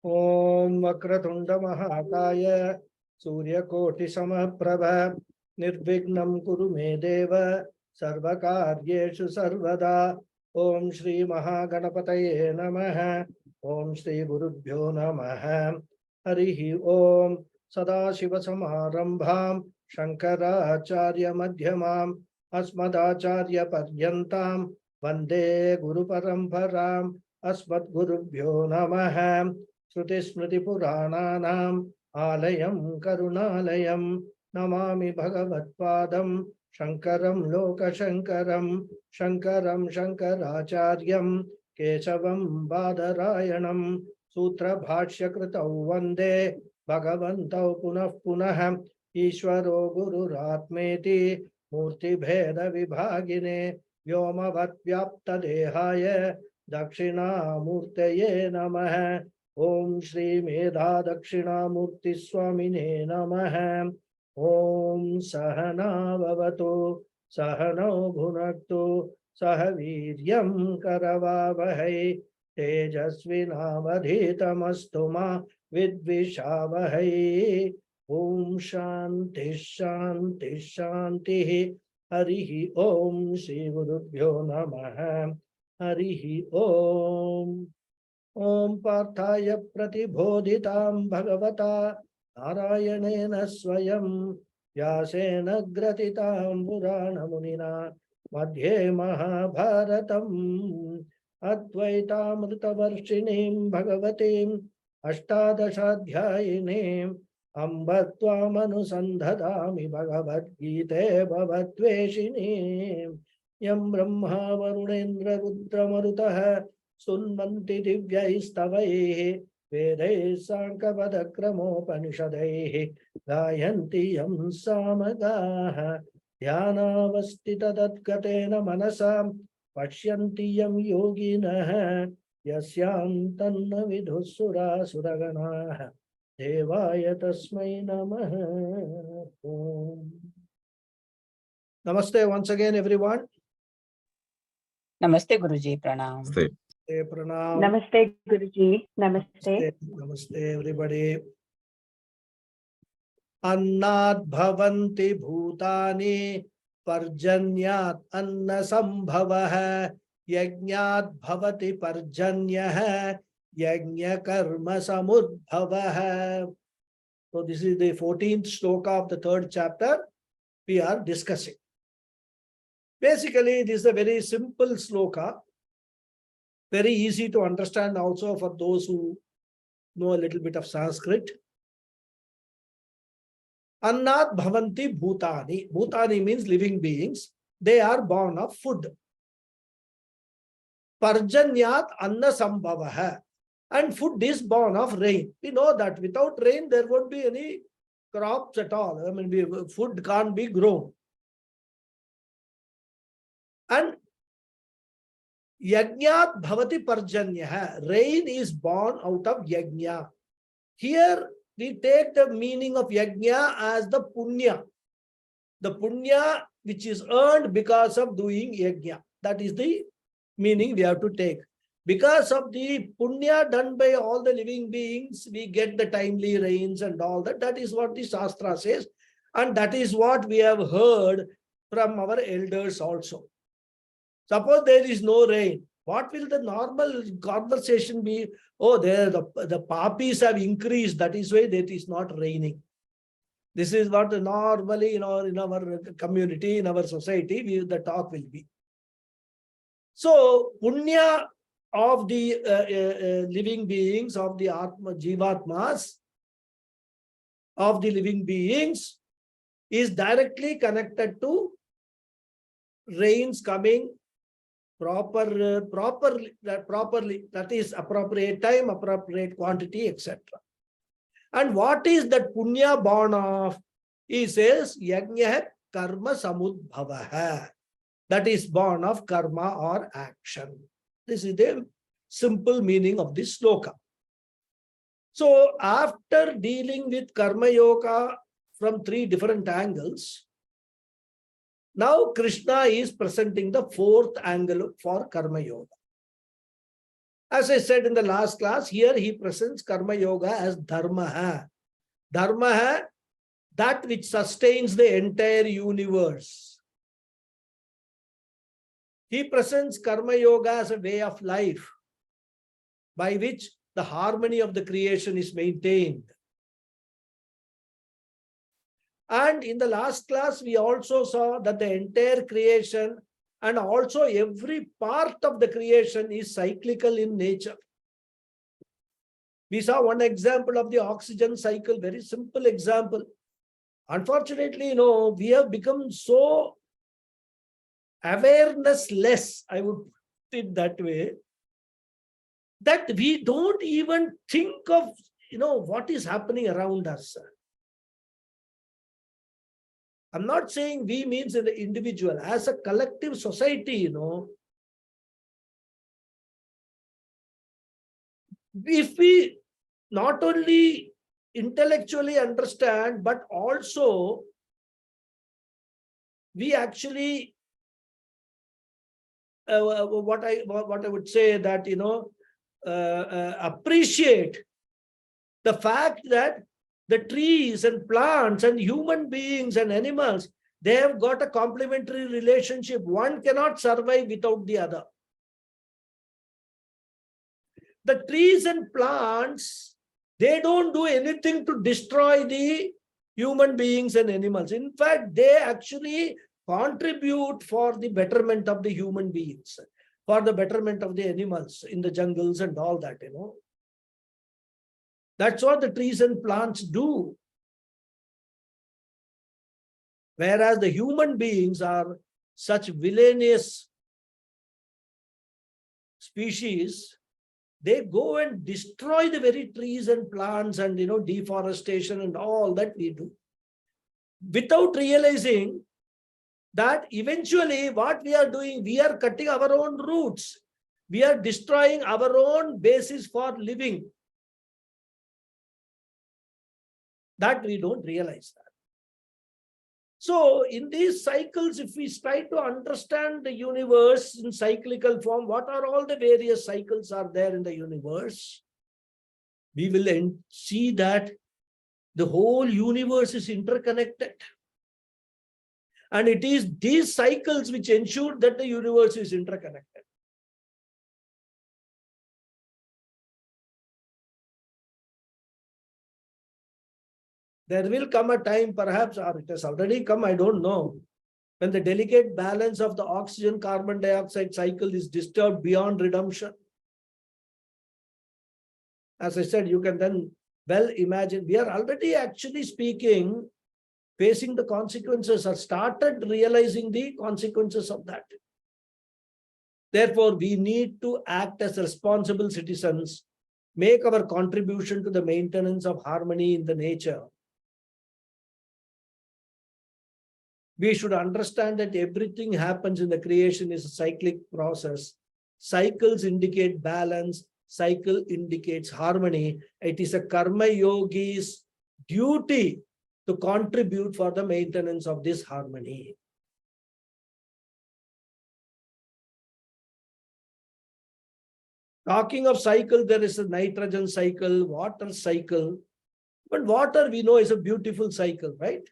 Om Vakratunda Mahakaya Suryakoti Samaprabha Nirvignam Kuru Me Deva Sarvakaryeshu Sarvada. Om Shri Mahaganapataye Namaha. Om Shri Gurubhyo Namaha. Harihi Om Sadashiva Samarambham Shankaracharya Madhyamam Asmadacharya Paryantam Vande Guru Paramparam Asmat Gurubhyo Namaha. Shruti Smriti Purananam Alayam Karunalayam Namami Bhagavatpadam Shankaram Loka Shankaram Shankaracharyam Kesavam Badarayanam Sutra Bhashya Kritau Vande Bhagavantau Punah Punah Ishwaro Guru Ratmeti Murti Bheda Vibhagine Vyomavat Vyapta Dehaya Dakshina Murtaye Namaha. Om Shri Medha Dakshina Murti Swamine Namaha. Om Sahana Bhavatu Sahano Bhunaktu Sahaviryam Karavavahai Tejasvinavadhitamastu ma Vidvishavahai. Om Shanti Shanti Shanti. Harihi Om Shri Gurubhyo Namaha. Harihi Om. Om Parthaya Pratibodhitam Bhagavata Narayanena Swayam Vyasena Gratitam Purana Munina Madhye Mahabharatam Advaitamritavarshinim Bhagavatim Ashtadashadhyayinim Ambatvamanusandhadami Bhagavad Gita Bhavatveshinim Yam Brahma Varunendra Rudra Marutaha Sunmanti Divyaistavaihi Vedai Sankavadakramopanishadaihi Gayanti Yam Samagaha Dhyanavastita Tatgatena Manasam Pashyanti Yam Yoginaha Yasyam Tanna Vidhusura Suraganaha Devaya Tasmai Namaha. Namaste once again, everyone. Namaste Guruji, pranam. Pranam. Namaste Guruji. Namaste. Namaste everybody. Annat bhavanti bhutani parjanyat anna sambhavah yajñat bhavati parjanyah yajña karma samudbhavah. So this is the 14th shloka of the 3rd chapter we are discussing. Basically, this is a very simple shloka. Very easy to understand also for those who know a little bit of Sanskrit. Annat bhavanti bhutani. Bhutani means living beings. They are born of food. Parjanyat anna sambhavaha. And food is born of rain. We know that without rain there won't be any crops at all. I mean, food can't be grown. And Yajñat bhavati parjanyah. Rain is born out of yajna. Here we take the meaning of yajna as the punya. The punya which is earned because of doing yajna. That is the meaning we have to take. Because of the punya done by all the living beings, we get the timely rains and all that. That is what the Shastra says. And that is what we have heard from our elders also. Suppose there is no rain. What will the normal conversation be? Oh, the papis have increased. That is why it is not raining. This is what normally in our community, in our society, the talk will be. So, punya of the living beings, of the Atma, Jivatmas, of the living beings, is directly connected to rains coming properly, that is appropriate time, appropriate quantity, etc. And what is that punya born of? He says, yajñah karma samudbhavaha. That is born of karma or action. This is the simple meaning of this sloka. So after dealing with karma yoga from 3 different angles, now Krishna is presenting the 4th angle for karma yoga. As I said in the last class, here he presents Karma Yoga as Dharma. Dharma, that which sustains the entire universe. He presents Karma Yoga as a way of life by which the harmony of the creation is maintained. And in the last class, we also saw that the entire creation and also every part of the creation is cyclical in nature. We saw one example of the oxygen cycle, very simple example. Unfortunately, we have become so awareness-less, I would put it that way, that we don't even think of, what is happening around us. I'm not saying we means in the individual, as a collective society, if we not only intellectually understand, but also we actually, what I would say that, appreciate the fact that the trees and plants and human beings and animals, they have got a complementary relationship. One cannot survive without the other. The trees and plants, they don't do anything to destroy the human beings and animals. In fact, they actually contribute for the betterment of the human beings, for the betterment of the animals in the jungles and all that, That's what the trees and plants do. Whereas the human beings are such villainous species, they go and destroy the very trees and plants and, deforestation and all that we do, without realizing that eventually what we are doing, we are cutting our own roots. We are destroying our own basis for living. That we don't realize that. So in these cycles, if we try to understand the universe in cyclical form, what are all the various cycles are there in the universe? We will see that the whole universe is interconnected. And it is these cycles which ensure that the universe is interconnected. There will come a time, perhaps, or it has already come, I don't know, when the delicate balance of the oxygen-carbon dioxide cycle is disturbed beyond redemption. As I said, you can then well imagine, we are already actually speaking, facing the consequences, or started realizing the consequences of that. Therefore, we need to act as responsible citizens, make our contribution to the maintenance of harmony in the nature. We should understand that everything happens in the creation is a cyclic process. Cycles indicate balance. Cycle indicates harmony. It is a karma yogi's duty to contribute for the maintenance of this harmony. Talking of cycle, there is a nitrogen cycle, water cycle. But water, we know, is a beautiful cycle, right?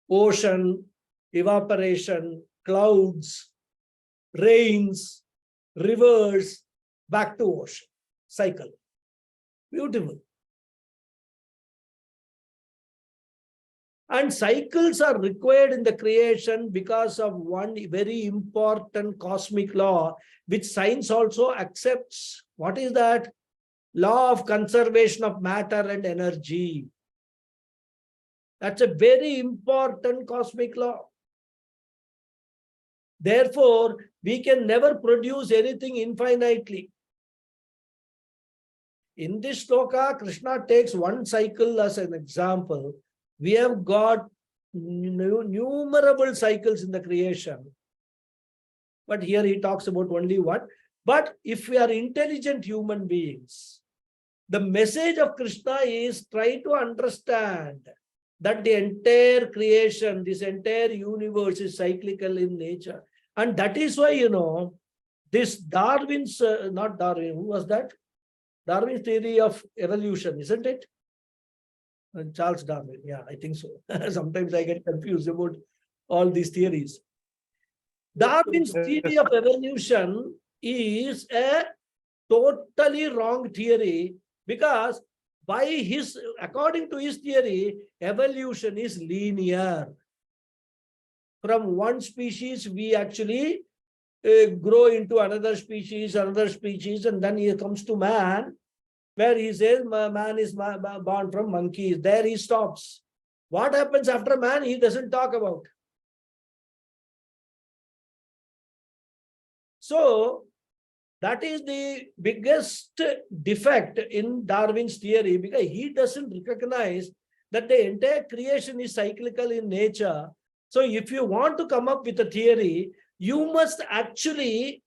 Ocean, evaporation, clouds, rains, rivers, back to ocean. Cycle. Beautiful. And cycles are required in the creation because of one very important cosmic law, which science also accepts. What is that? Law of conservation of matter and energy. That's a very important cosmic law. Therefore, we can never produce anything infinitely. In this shloka, Krishna takes one cycle as an example. We have got innumerable cycles in the creation. But here he talks about only one. But if we are intelligent human beings, the message of Krishna is try to understand that the entire creation, this entire universe is cyclical in nature. And that is why, This Darwin's, not Darwin, who was that? Darwin's theory of evolution, isn't it? Charles Darwin, yeah, I think so. Sometimes I get confused about all these theories. Darwin's theory of evolution is a totally wrong theory, because according to his theory, evolution is linear. From one species, we actually grow into another species, and then he comes to man, where he says man is born from monkeys. There he stops. What happens after man, he doesn't talk about. So that is the biggest defect in Darwin's theory, because he doesn't recognize that the entire creation is cyclical in nature. So if you want to come up with a theory, you must actually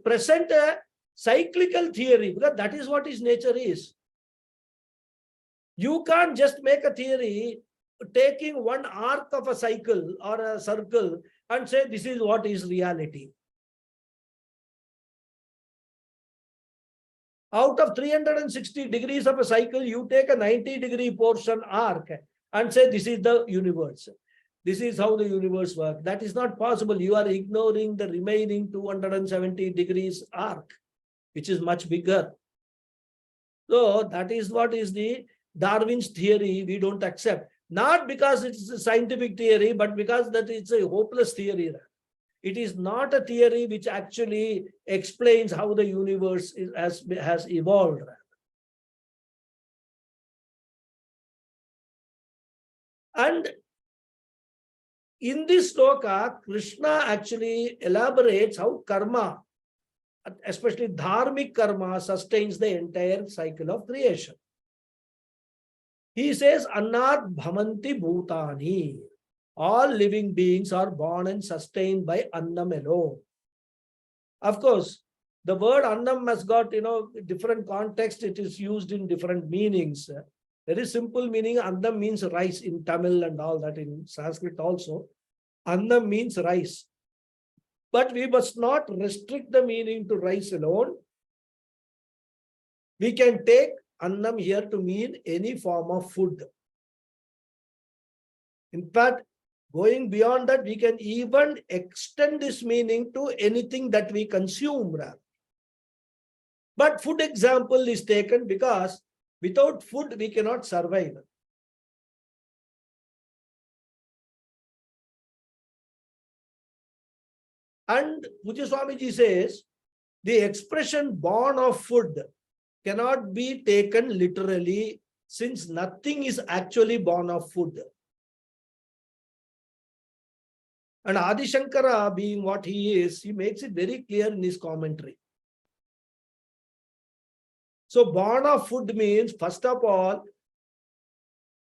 present a cyclical theory, because that is what his nature is. You can't just make a theory taking one arc of a cycle or a circle and say this is what is reality. Out of 360 degrees of a cycle, you take a 90-degree portion arc and say this is the universe. This is how the universe works. That is not possible. You are ignoring the remaining 270 degrees arc, which is much bigger. So that is what is the Darwin's theory we don't accept. Not because it's a scientific theory, but because that it's a hopeless theory. It is not a theory which actually explains how the universe has evolved. And in this sloka, Krishna actually elaborates how karma, especially dharmic karma, sustains the entire cycle of creation. He says, Annat bhamanti bhutani. All living beings are born and sustained by annam alone. Of course, the word annam has got, different context. It is used in different meanings. Very simple meaning, annam means rice in Tamil and all that, in Sanskrit also. Annam means rice. But we must not restrict the meaning to rice alone. We can take annam here to mean any form of food. In fact, going beyond that, we can even extend this meaning to anything that we consume. But food example is taken because without food, we cannot survive. And Pujya Swamiji says, the expression born of food cannot be taken literally, since nothing is actually born of food. And Adi Shankara, being what he is, he makes it very clear in his commentary. So born of food means, first of all,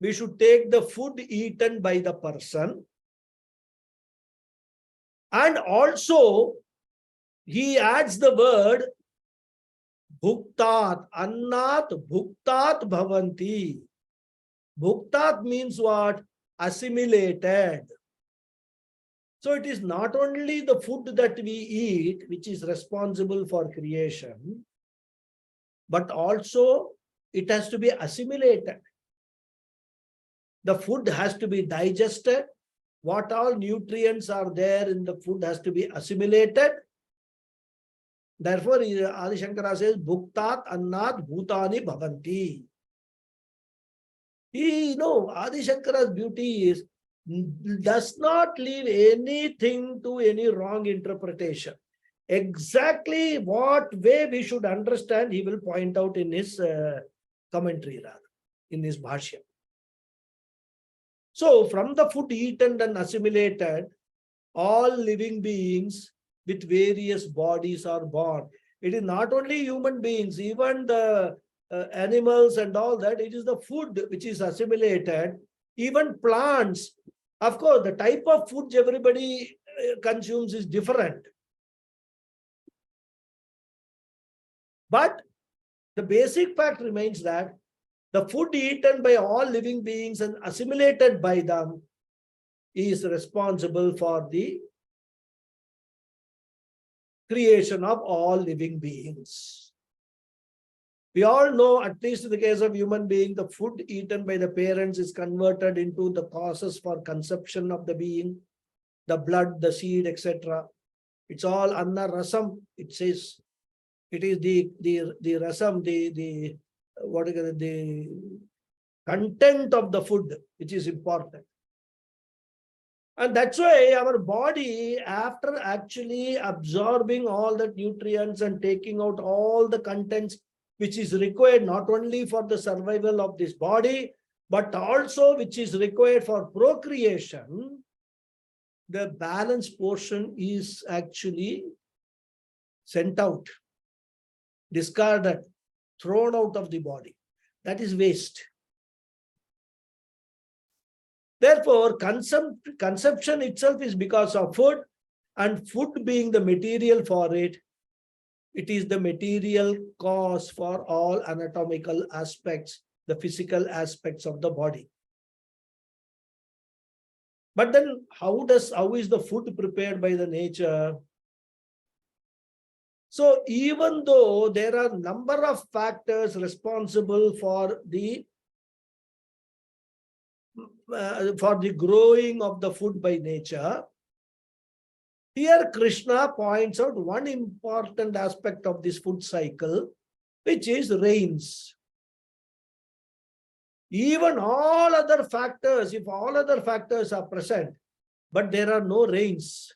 we should take the food eaten by the person. And also, he adds the word bhuktat, annat bhuktat bhavanti. Bhuktat means what? Assimilated. So it is not only the food that we eat which is responsible for creation, but also it has to be assimilated. The food has to be digested. What all nutrients are there in the food has to be assimilated. Therefore, Adi Shankara says, Bhuktat annat bhutani bhavanti. Adi Shankara's beauty is, does not leave anything to any wrong interpretation. Exactly what way we should understand, he will point out in his commentary, in his bhashya. So, from the food eaten and assimilated, all living beings with various bodies are born. It is not only human beings, even the animals and all that, it is the food which is assimilated. Even plants, of course, the type of food everybody consumes is different. But the basic fact remains that the food eaten by all living beings and assimilated by them is responsible for the creation of all living beings. We all know, at least in the case of human being, the food eaten by the parents is converted into the causes for conception of the being, the blood, the seed, etc. It's all anna rasam, it says. It is the rasam, the what is it, the content of the food, which is important. And that's why our body, after actually absorbing all the nutrients and taking out all the contents which is required not only for the survival of this body, but also which is required for procreation, the balance portion is actually sent out, discarded, thrown out of the body. That is waste. Therefore, conception itself is because of food, and food being the material for it, it is the material cause for all anatomical aspects, the physical aspects of the body. But then how is the food prepared by the nature? So even though there are a number of factors responsible for the growing of the food by nature, here Krishna points out one important aspect of this food cycle, which is rains. Even all other factors, if all other factors are present, but there are no rains,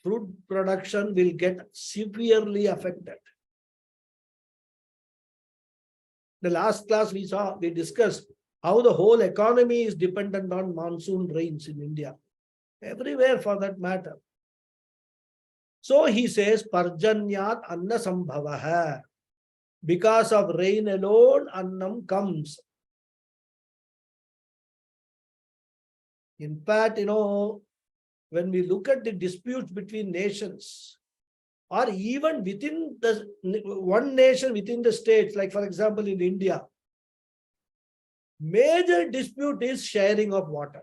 food production will get severely affected. The last class we discussed how the whole economy is dependent on monsoon rains in India, everywhere for that matter. So he says, Parjanyat Anna Sambhavaha. Because of rain alone, Annam comes. In fact, when we look at the disputes between nations, or even within the one nation within the states, like for example in India, major dispute is sharing of water.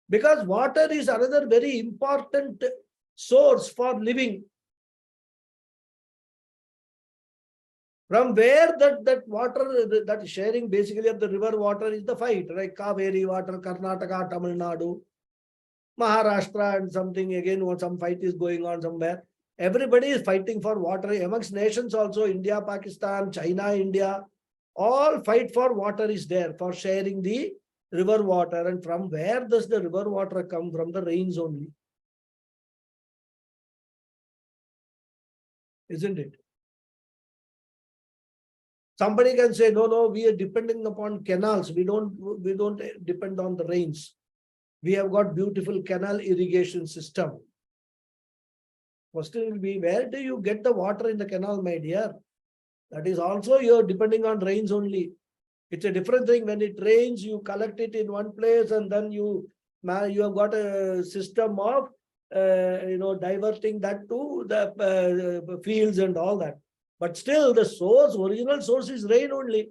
Because water is another very important source for living. From where that water, that sharing basically of the river water is the fight, like Kaveri water, Karnataka, Tamil Nadu, Maharashtra and something again, some fight is going on somewhere. Everybody is fighting for water amongst nations also, India, Pakistan, China, India, all fight for water is there, for sharing the river water. And from where does the river water come? From the rains only. Isn't it? Somebody can say, no, we are depending upon canals. We don't depend on the rains. We have got beautiful canal irrigation system. Question will be, where do you get the water in the canal, my dear? That is also you're depending on rains only. It's a different thing. When it rains, you collect it in one place and then you have got a system of diverting that to the fields and all that. But still the source, original source is rain only.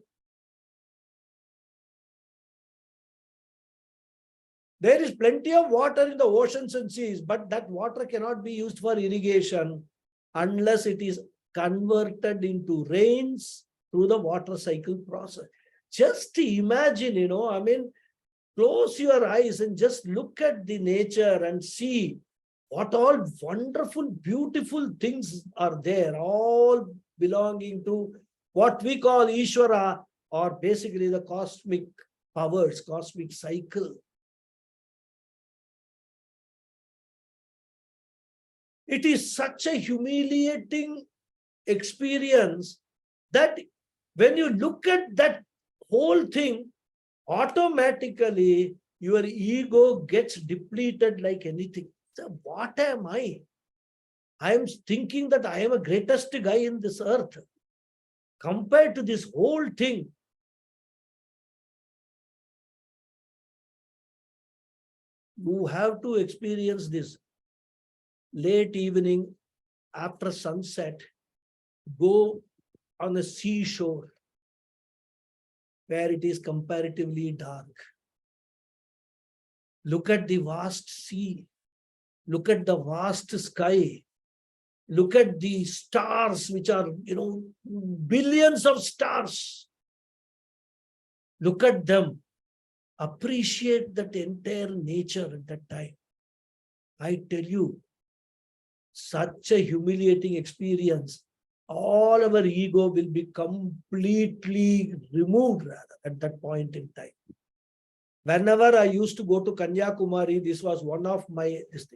There is plenty of water in the oceans and seas, but that water cannot be used for irrigation unless it is converted into rains through the water cycle process. Just imagine, close your eyes and just look at the nature and see what all wonderful, beautiful things are there, all belonging to what we call Ishvara, or basically the cosmic powers, cosmic cycle. It is such a humiliating experience that when you look at that whole thing, automatically your ego gets depleted like anything. So what am I? I am thinking that I am a greatest guy in this earth. Compared to this whole thing, you have to experience this. Late evening, after sunset, go on the seashore where it is comparatively dark. Look at the vast sea. Look at the vast sky. Look at the stars, which are, billions of stars. Look at them. Appreciate that entire nature at that time. I tell you, such a humiliating experience. All our ego will be completely removed at that point in time. Whenever I used to go to Kanyakumari, this was one of my things.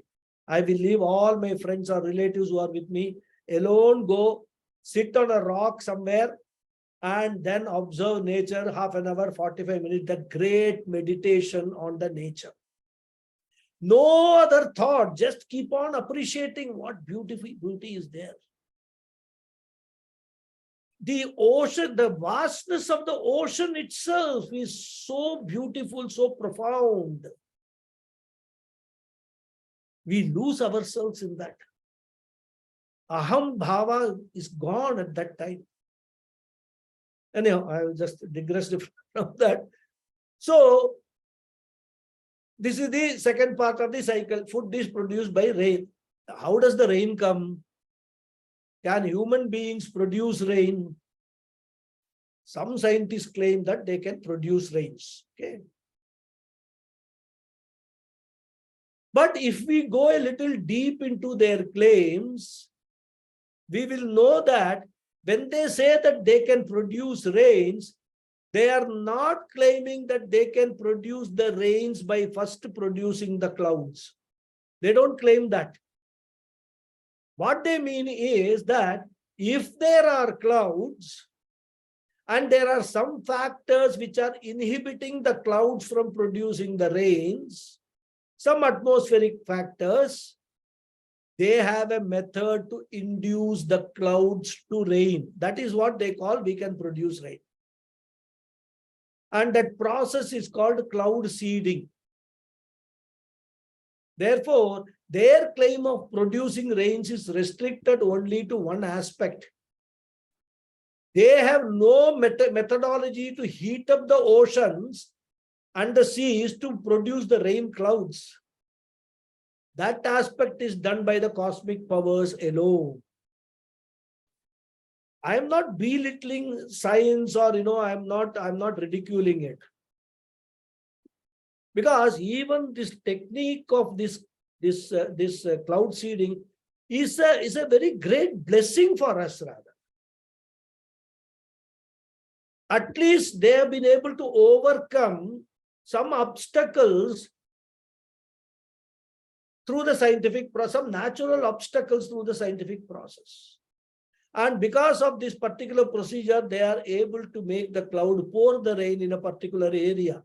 I will leave all my friends or relatives who are with me alone, go sit on a rock somewhere and then observe nature, half an hour, 45 minutes, that great meditation on the nature. No other thought, just keep on appreciating what beauty is there. The ocean, the vastness of the ocean itself is so beautiful, so profound. We lose ourselves in that. Aham bhava is gone at that time. Anyhow, I will just digress from that. So, this is the second part of the cycle. Food is produced by rain. How does the rain come? Can human beings produce rain? Some scientists claim that they can produce rains. Okay. But if we go a little deep into their claims, we will know that when they say that they can produce rains, they are not claiming that they can produce the rains by first producing the clouds. They don't claim that. What they mean is that if there are clouds and there are some factors which are inhibiting the clouds from producing the rains, some atmospheric factors, they have a method to induce the clouds to rain. That is what they call we can produce rain. And that process is called cloud seeding. Therefore, their claim of producing rains is restricted only to one aspect. They have no methodology to heat up the oceans and the seas to produce the rain clouds. That aspect is done by the cosmic powers alone. I am not belittling science, or I'm not ridiculing it. Because even this technique of this cloud seeding is a very great blessing for us, rather. At least they have been able to overcome some obstacles through the scientific process, some natural obstacles through the scientific process. And because of this particular procedure, they are able to make the cloud pour the rain in a particular area.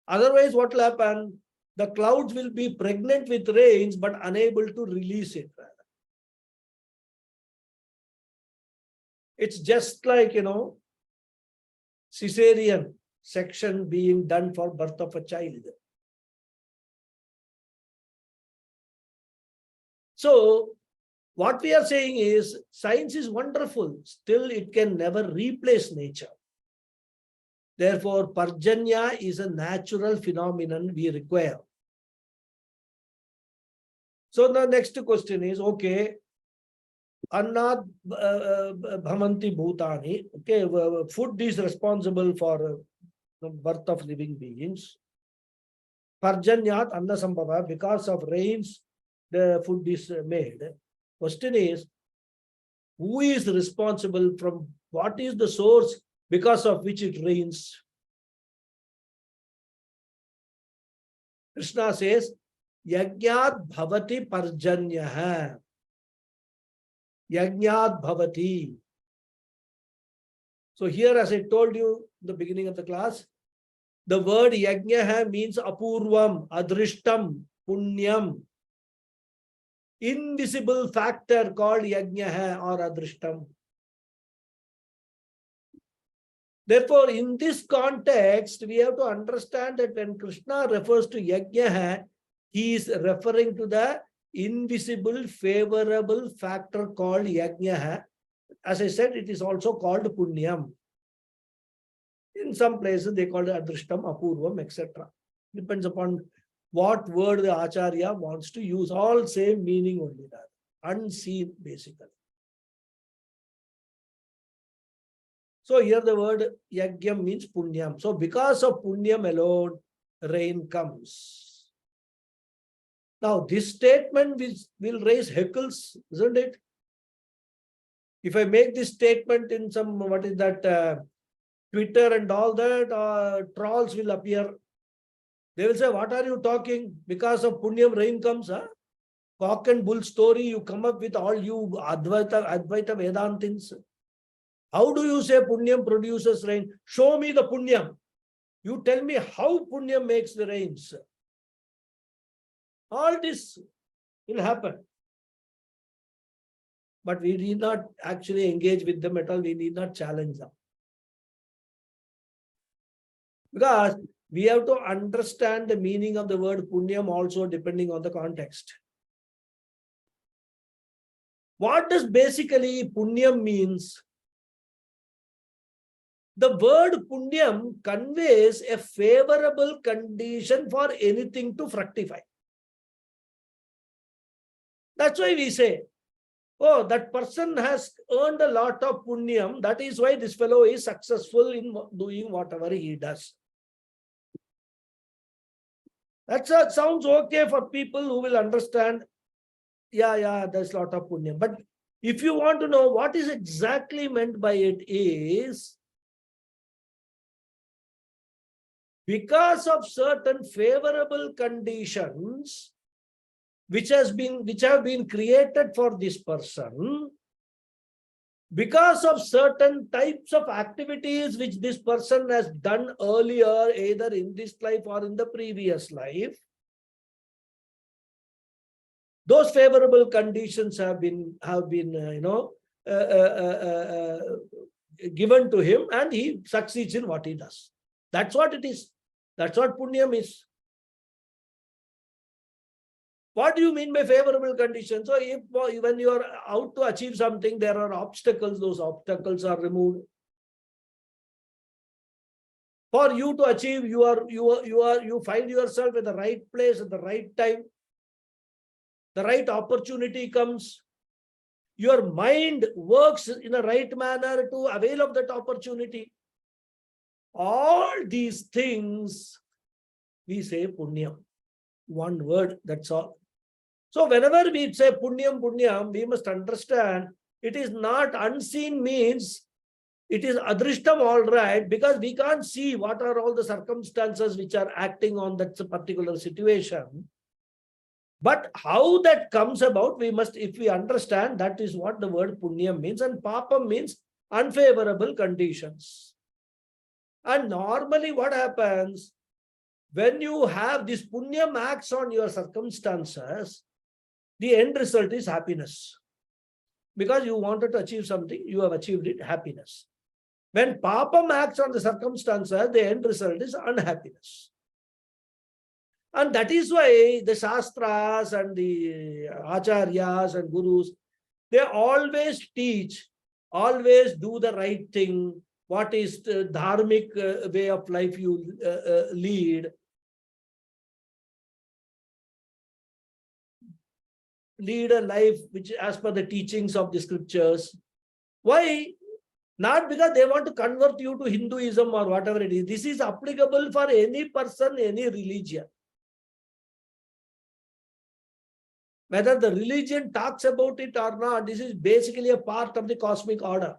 Otherwise, what will happen? The clouds will be pregnant with rains, but unable to release it. It's just like, cesarean section being done for birth of a child. So, what we are saying is, science is wonderful. Still, it can never replace nature. Therefore, Parjanya is a natural phenomenon we require. So the next question is, okay, Annad Bhamanti Bhutani, okay, food is responsible for the birth of living beings. Parjanyat Anna Sambhava, because of rains, the food is made. Question is, who is responsible, from what is the source because of which it rains? Krishna says, Yajnat bhavati parjanyaha. Yajnat bhavati. So here, as I told you in the beginning of the class, the word yajnaha means apurvam, adrishtam, punyam. Invisible factor called yajnaha or adrishtam. Therefore, in this context, we have to understand that when Krishna refers to yajnaha, he is referring to the invisible favorable factor called yajnaha. As I said, it is also called punyam. In some places, they call it adrishtam, apurvam, etc. Depends upon what word the Acharya wants to use. All same meaning only that. Unseen, basically. So here the word yagyam means punyam. So because of punyam alone, rain comes. Now this statement will raise heckles, isn't it? If I make this statement in some, what is that, Twitter and all that, trolls will appear. They will say, what are you talking? Because of punyam, rain comes, huh? Cock and bull story, you come up with all you Advaita Vedantins. How do you say punyam produces rain? Show me the punyam. You tell me how punyam makes the rains. All this will happen. But we need not actually engage with them at all. We need not challenge them. Because we have to understand the meaning of the word punyam also depending on the context. What does basically punyam means? The word punyam conveys a favorable condition for anything to fructify. That's why we say, oh, that person has earned a lot of punyam. That is why this fellow is successful in doing whatever he does. That sounds okay for people who will understand. Yeah, there's a lot of punyam. But if you want to know what is exactly meant by it is, because of certain favorable conditions which have been created for this person, because of certain types of activities which this person has done earlier, either in this life or in the previous life, those favorable conditions have been given to him, and he succeeds in what he does. That's what it is. That's what punyam is. What do you mean by favorable conditions? So if when you are out to achieve something, there are obstacles, those obstacles are removed. For you to achieve, you find yourself at the right place at the right time. The right opportunity comes. Your mind works in a right manner to avail of that opportunity. All these things, we say punyam. One word, that's all. So whenever we say punyam, we must understand it is not unseen means it is adrishtam, all right, because we can't see what are all the circumstances which are acting on that particular situation. But how that comes about, we must, if we understand, that is what the word punyam means, and papam means unfavorable conditions. And normally what happens, when you have this punyam acts on your circumstances, the end result is happiness. Because you wanted to achieve something, you have achieved it, happiness. When papam acts on the circumstances, the end result is unhappiness. And that is why the Shastras and the Acharyas and Gurus, they always teach, always do the right thing. What is the dharmic way of life you lead? Lead a life which as per the teachings of the scriptures. Why? Not because they want to convert you to Hinduism or whatever it is. This is applicable for any person, any religion. Whether the religion talks about it or not, this is basically a part of the cosmic order.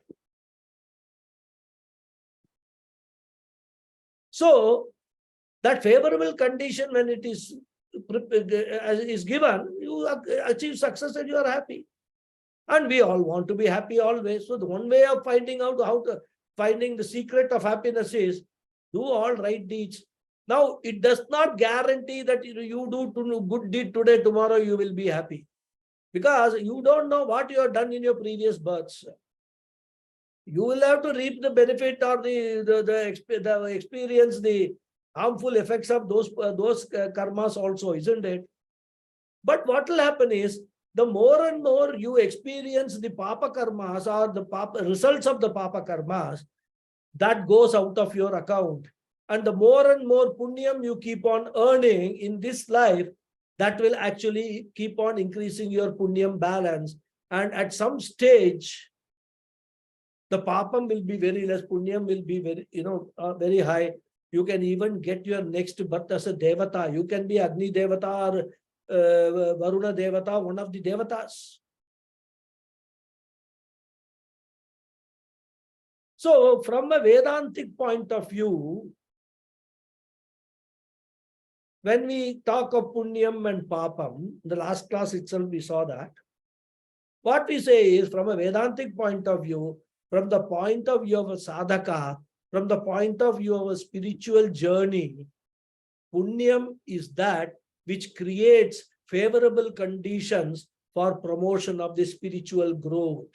So, that favorable condition, when it is given, you achieve success and you are happy. And we all want to be happy always. So the one way of finding out finding the secret of happiness is do all right deeds. Now, it does not guarantee that you do good deed today, tomorrow you will be happy. Because you don't know what you have done in your previous births. You will have to reap the benefit or the experience the harmful effects of those karmas also, isn't it? But what will happen is, the more and more you experience the papa karmas or the results of the papa karmas, that goes out of your account. And the more and more punyam you keep on earning in this life, that will actually keep on increasing your punyam balance. And at some stage, the papam will be very less, punyam will be very, very high. You can even get your next birth as a devata. You can be Agni Devata or Varuna Devata, one of the devatas. So, from a Vedantic point of view, when we talk of punyam and papam, in the last class itself we saw that. What we say is, from a Vedantic point of view, from the point of view of a sadhaka, from the point of view of a spiritual journey, punyam is that which creates favorable conditions for promotion of the spiritual growth.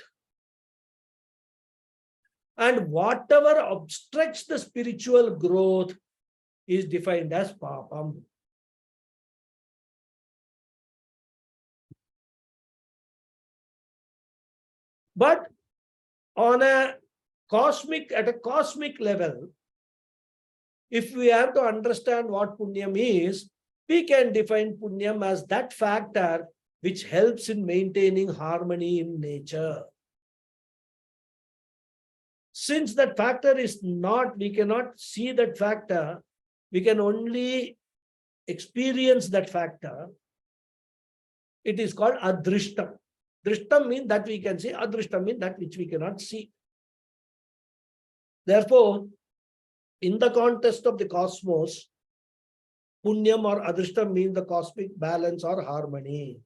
And whatever obstructs the spiritual growth is defined as papam. But at a cosmic level, if we have to understand what punyam is, we can define punyam as that factor which helps in maintaining harmony in nature. Since that factor is not, we cannot see that factor, we can only experience that factor. It is called adrishtam. Drishtam means that we can see, adrishtam means that which we cannot see. Therefore, in the context of the cosmos, punyam or adrishtam means the cosmic balance or harmony.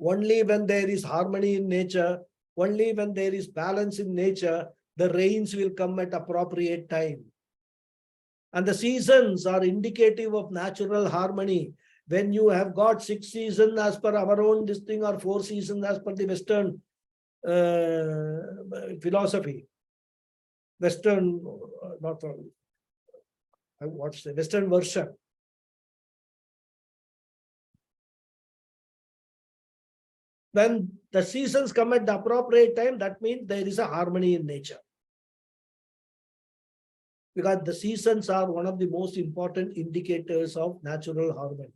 Only when there is harmony in nature, only when there is balance in nature, the rains will come at appropriate time. And the seasons are indicative of natural harmony. When you have got 6 seasons as per our own this thing, or 4 seasons as per the Western philosophy, Western, not what's the Western version. When the seasons come at the appropriate time, that means there is a harmony in nature. Because the seasons are one of the most important indicators of natural harmony.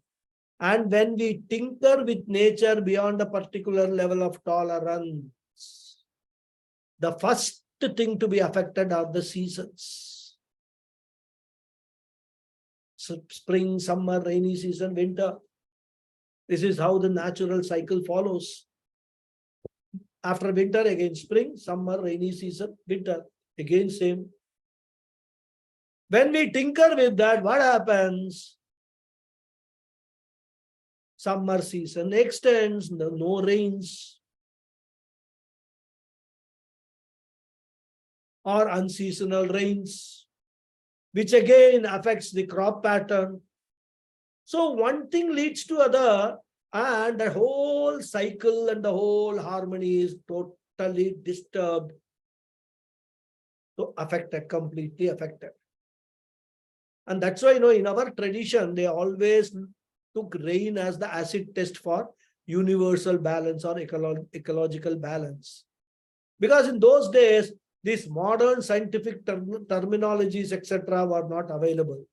And when we tinker with nature beyond a particular level of tolerance, the first thing to be affected are the seasons. Spring, summer, rainy season, winter. This is how the natural cycle follows. After winter, again spring, summer, rainy season, winter, again same. When we tinker with that, what happens? Summer season extends, no rains, or unseasonal rains, which again affects the crop pattern. So one thing leads to other, and the whole cycle and the whole harmony is totally disturbed. So affected, completely affected. And that's why, in our tradition, they always took rain as the acid test for universal balance or ecological balance. Because in those days, these modern scientific terminologies, etc., were not available.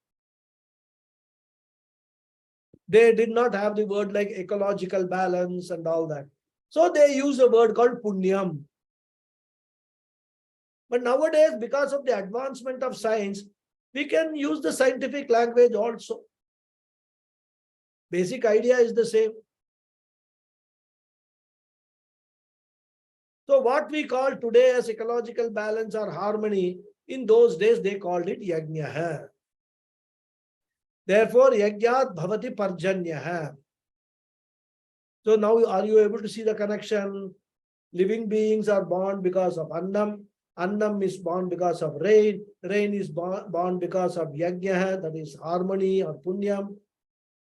They did not have the word like ecological balance and all that. So they use a word called punyam. But nowadays, because of the advancement of science, we can use the scientific language also. Basic idea is the same. So what we call today as ecological balance or harmony, in those days they called it yajna. Therefore, yajnat bhavati parjanya. So now are you able to see the connection? Living beings are born because of annam. Annam is born because of rain. Rain is born because of yajna, that is harmony or punyam.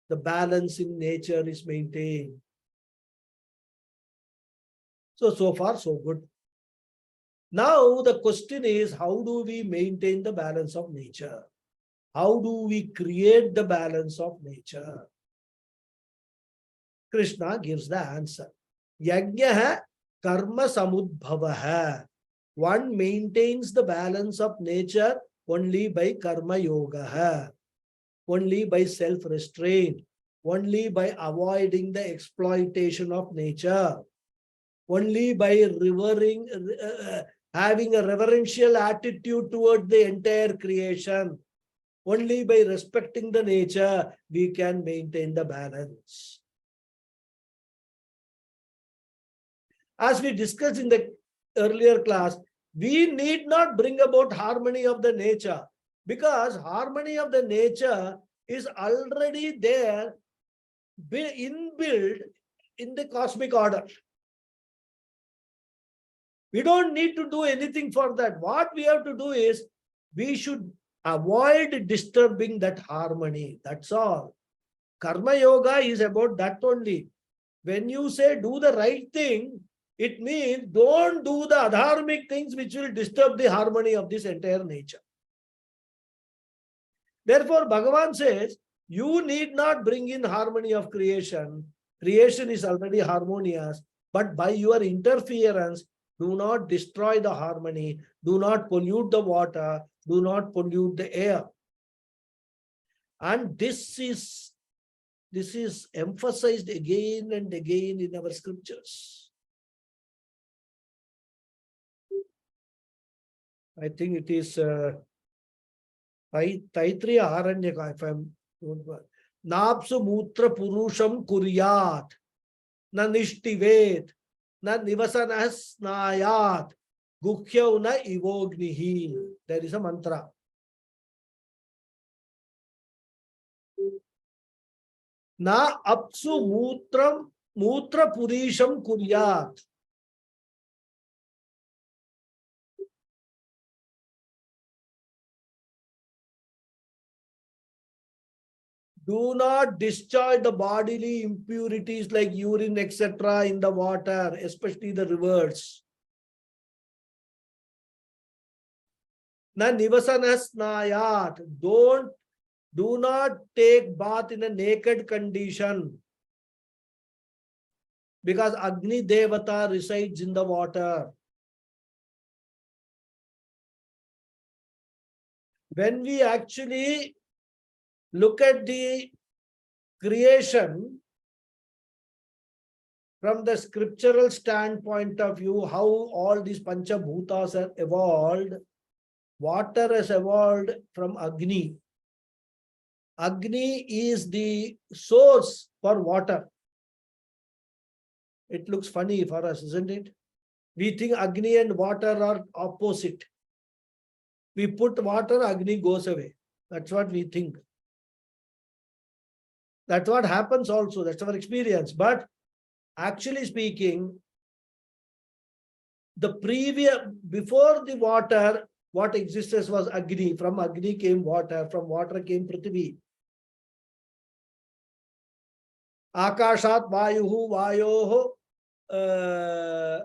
The balance in nature is maintained. So far, so good. Now the question is, how do we maintain the balance of nature? How do we create the balance of nature? Krishna gives the answer. Yajna karma samudbhavaha. One maintains the balance of nature only by karma yoga, only by self-restraint, only by avoiding the exploitation of nature, only by having a reverential attitude toward the entire creation. Only by respecting the nature, we can maintain the balance. As we discussed in the earlier class, we need not bring about harmony of the nature, because harmony of the nature is already there, inbuilt in the cosmic order. We don't need to do anything for that. What we have to do is, we should avoid disturbing that harmony. That's all. Karma yoga is about that only. When you say do the right thing, it means don't do the adharmic things which will disturb the harmony of this entire nature. Therefore, Bhagavan says, you need not bring in harmony of creation. Creation is already harmonious, but by your interference, do not destroy the harmony, do not pollute the water, do not pollute the air. And this is emphasized again and again in our scriptures. I think it is Taitriya Aranyaka, if I'm Napsu Mutra Purusham Kuryat, Na Nishtivet, Na Nivasanas Nayat, Gukhyav na Ivognihi. There is a mantra. Na Apsu Mutra Purisham Kuryat. Do not discharge the bodily impurities like urine, etc. in the water, especially the rivers. Na nivasanas nayat. Do not take bath in a naked condition, because Agni Devata resides in the water. When we actually look at the creation from the scriptural standpoint of view, how all these Panchabhutas are evolved, water has evolved from Agni. Agni is the source for water. It looks funny for us, isn't it? We think Agni and water are opposite. We put water, Agni goes away. That's what we think. That's what happens also. That's our experience. But actually speaking, before the water, what existed was Agni. From Agni came water. From water came Prithvi. Akashat Vayuhu Vayoho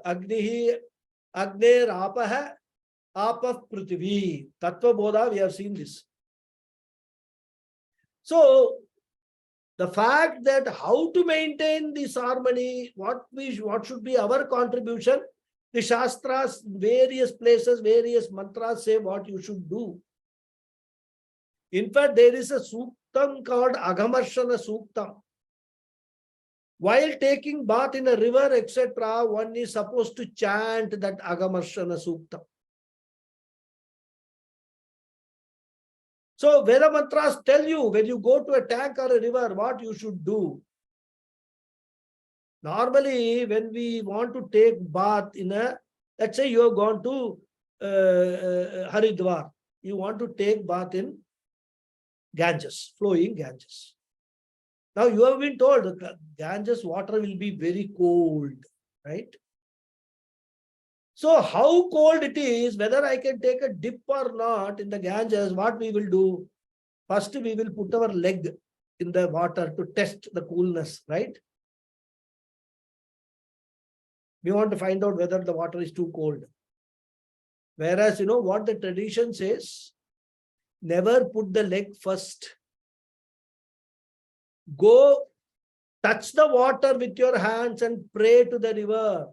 Agnihi Agner Apah Apah Prithvi. Tattva Bodha, we have seen this. So, the fact that how to maintain this harmony, what should be our contribution, the Shastras, various places, various mantras say what you should do. In fact, there is a suktam called Agamarshana Suktam. While taking bath in a river, etc., one is supposed to chant that Agamarshana Suktam. So, Veda mantras tell you when you go to a tank or a river, what you should do. Normally, when we want to take bath in let's say you have gone to Haridwar, you want to take bath in Ganges, flowing Ganges. Now, you have been told that Ganges water will be very cold, right? So, how cold it is, whether I can take a dip or not in the Ganges, what we will do? First, we will put our leg in the water to test the coolness, right? We want to find out whether the water is too cold. Whereas, you know what the tradition says? Never put the leg first. Go touch the water with your hands and pray to the river.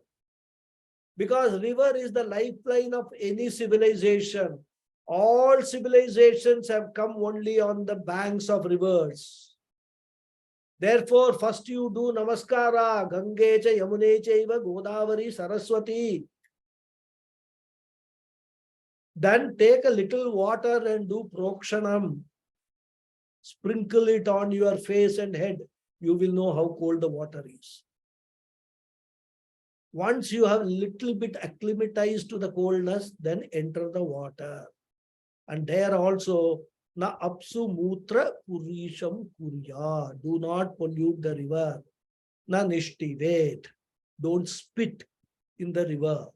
Because river is the lifeline of any civilization. All civilizations have come only on the banks of rivers. Therefore, first you do namaskara, Gange cha Yamune chaiva Godavari Saraswati. Then take a little water and do prokshanam. Sprinkle it on your face and head. You will know how cold the water is. Once you have little bit acclimatized to the coldness, then enter the water. And there also, na apsu mutra purisham kurya. Do not pollute the river. Na nishtivet. Don't spit in the river.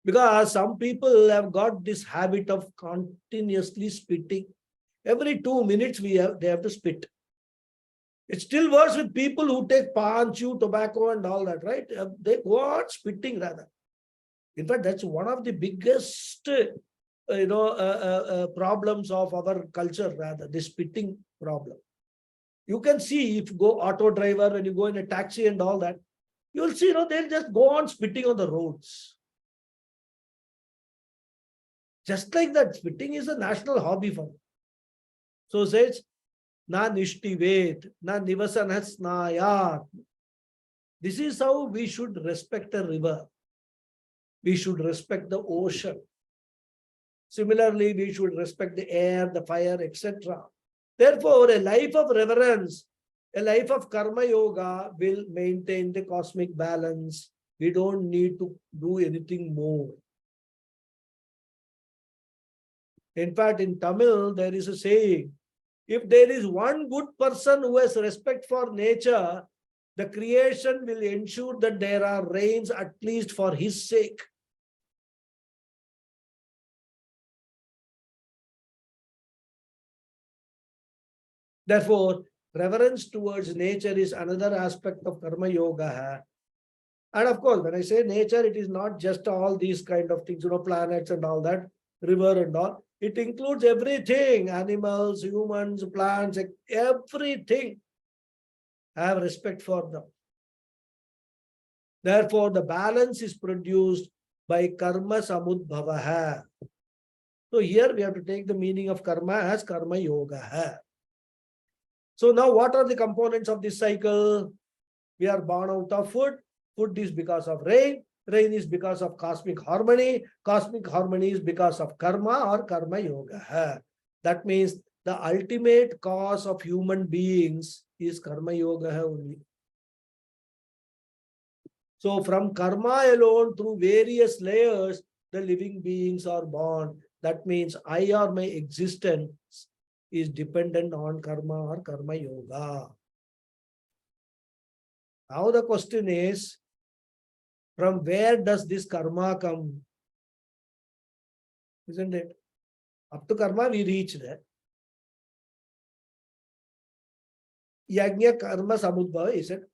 Because some people have got this habit of continuously spitting. Every 2 minutes they have to spit. It's still worse with people who take pan, chew, tobacco and all that, right? They go on spitting rather. In fact, that's one of the biggest problems of our culture rather, the spitting problem. You can see if you go auto driver, when you go in a taxi and all that, you'll see, they'll just go on spitting on the roads. Just like that, spitting is a national hobby for them. So it says, na nishtivet, na nivasanasnayat. This is how we should respect a river. We should respect the ocean. Similarly, we should respect the air, the fire, etc. Therefore, a life of reverence, a life of karma yoga will maintain the cosmic balance. We don't need to do anything more. In fact, in Tamil, there is a saying, if there is one good person who has respect for nature, the creation will ensure that there are rains at least for his sake. Therefore, reverence towards nature is another aspect of karma yoga. And of course, when I say nature, it is not just all these kind of things, planets and all that, river and all. It includes everything, animals, humans, plants, everything. Have respect for them. Therefore, the balance is produced by karma samudbhavaha. So here we have to take the meaning of karma as karma yoga. So now what are the components of this cycle? We are born out of food. Food is because of rain. Rain is because of cosmic harmony. Cosmic harmony is because of karma or karma yoga. That means the ultimate cause of human beings is karma yoga only. So from karma alone, through various layers, the living beings are born. That means I or my existence is dependent on karma or karma yoga. Now the question is, from where does this karma come? Isn't it? Up to karma, we reached there. Yajna karma samudbhava is it.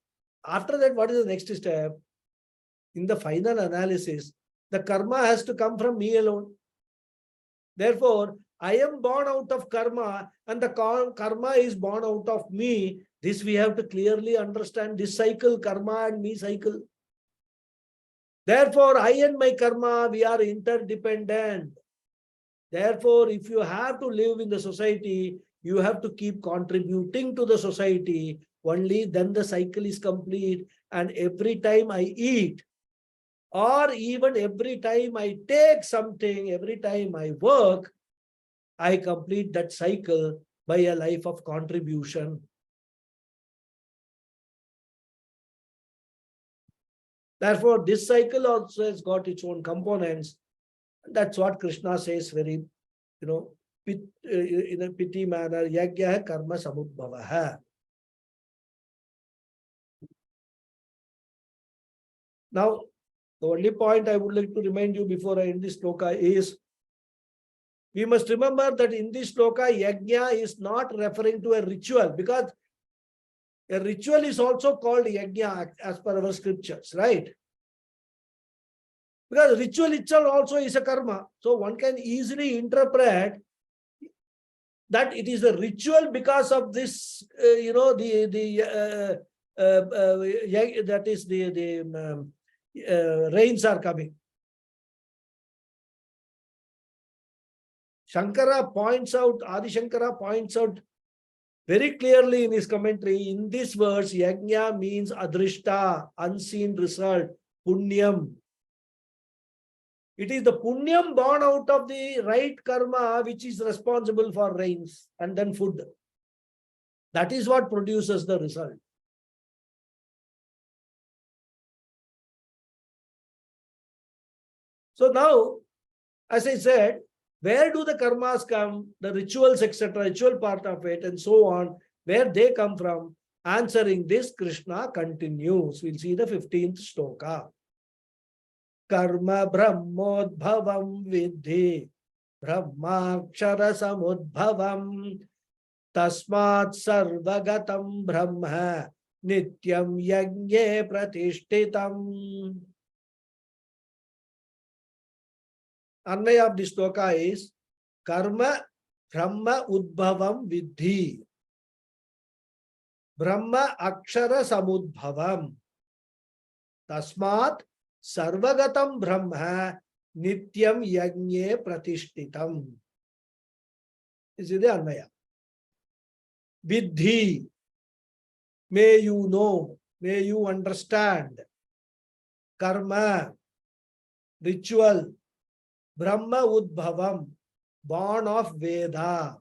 After that, what is the next step? In the final analysis, the karma has to come from me alone. Therefore, I am born out of karma and the karma is born out of me. This we have to clearly understand, this cycle, karma and me cycle. Therefore, I and my karma, we are interdependent. Therefore, if you have to live in the society, you have to keep contributing to the society. Only then the cycle is complete. And every time I eat, or even every time I take something, every time I work, I complete that cycle by a life of contribution. Therefore, this cycle also has got its own components. That's what Krishna says very, in a pity manner, yajna karma samudbhavaha. Now, the only point I would like to remind you before I end this sloka is, we must remember that in this sloka, yajna is not referring to a ritual, because a ritual is also called yajna as per our scriptures, right? Because ritual itself also is a karma. So one can easily interpret that it is a ritual because of this, that is the rains are coming. Adi Shankara points out very clearly in his commentary, in this verse, yajna means adrishta, unseen result, punyam. It is the punyam born out of the right karma which is responsible for rains and then food. That is what produces the result. So now, as I said, where do the karmas come? The rituals, etc., ritual part of it, and so on, where they come from? Answering this, Krishna continues. We'll see the 15th shloka. Karma brahmodbhavam vidhi brahmakshara samudbhavam tasmat sarvagatam brahma nityam yajne pratishtitam. Anvaya of this shloka is Karma Brahma Udbhavam Vidhi Brahma Akshara Samudbhavam Tasmat Sarvagatam Brahma Nityam Yajne Pratishtitam. This is the Anvaya. Vidhi, may you know, may you understand. Karma, ritual. Brahma Udbhavam, born of Veda.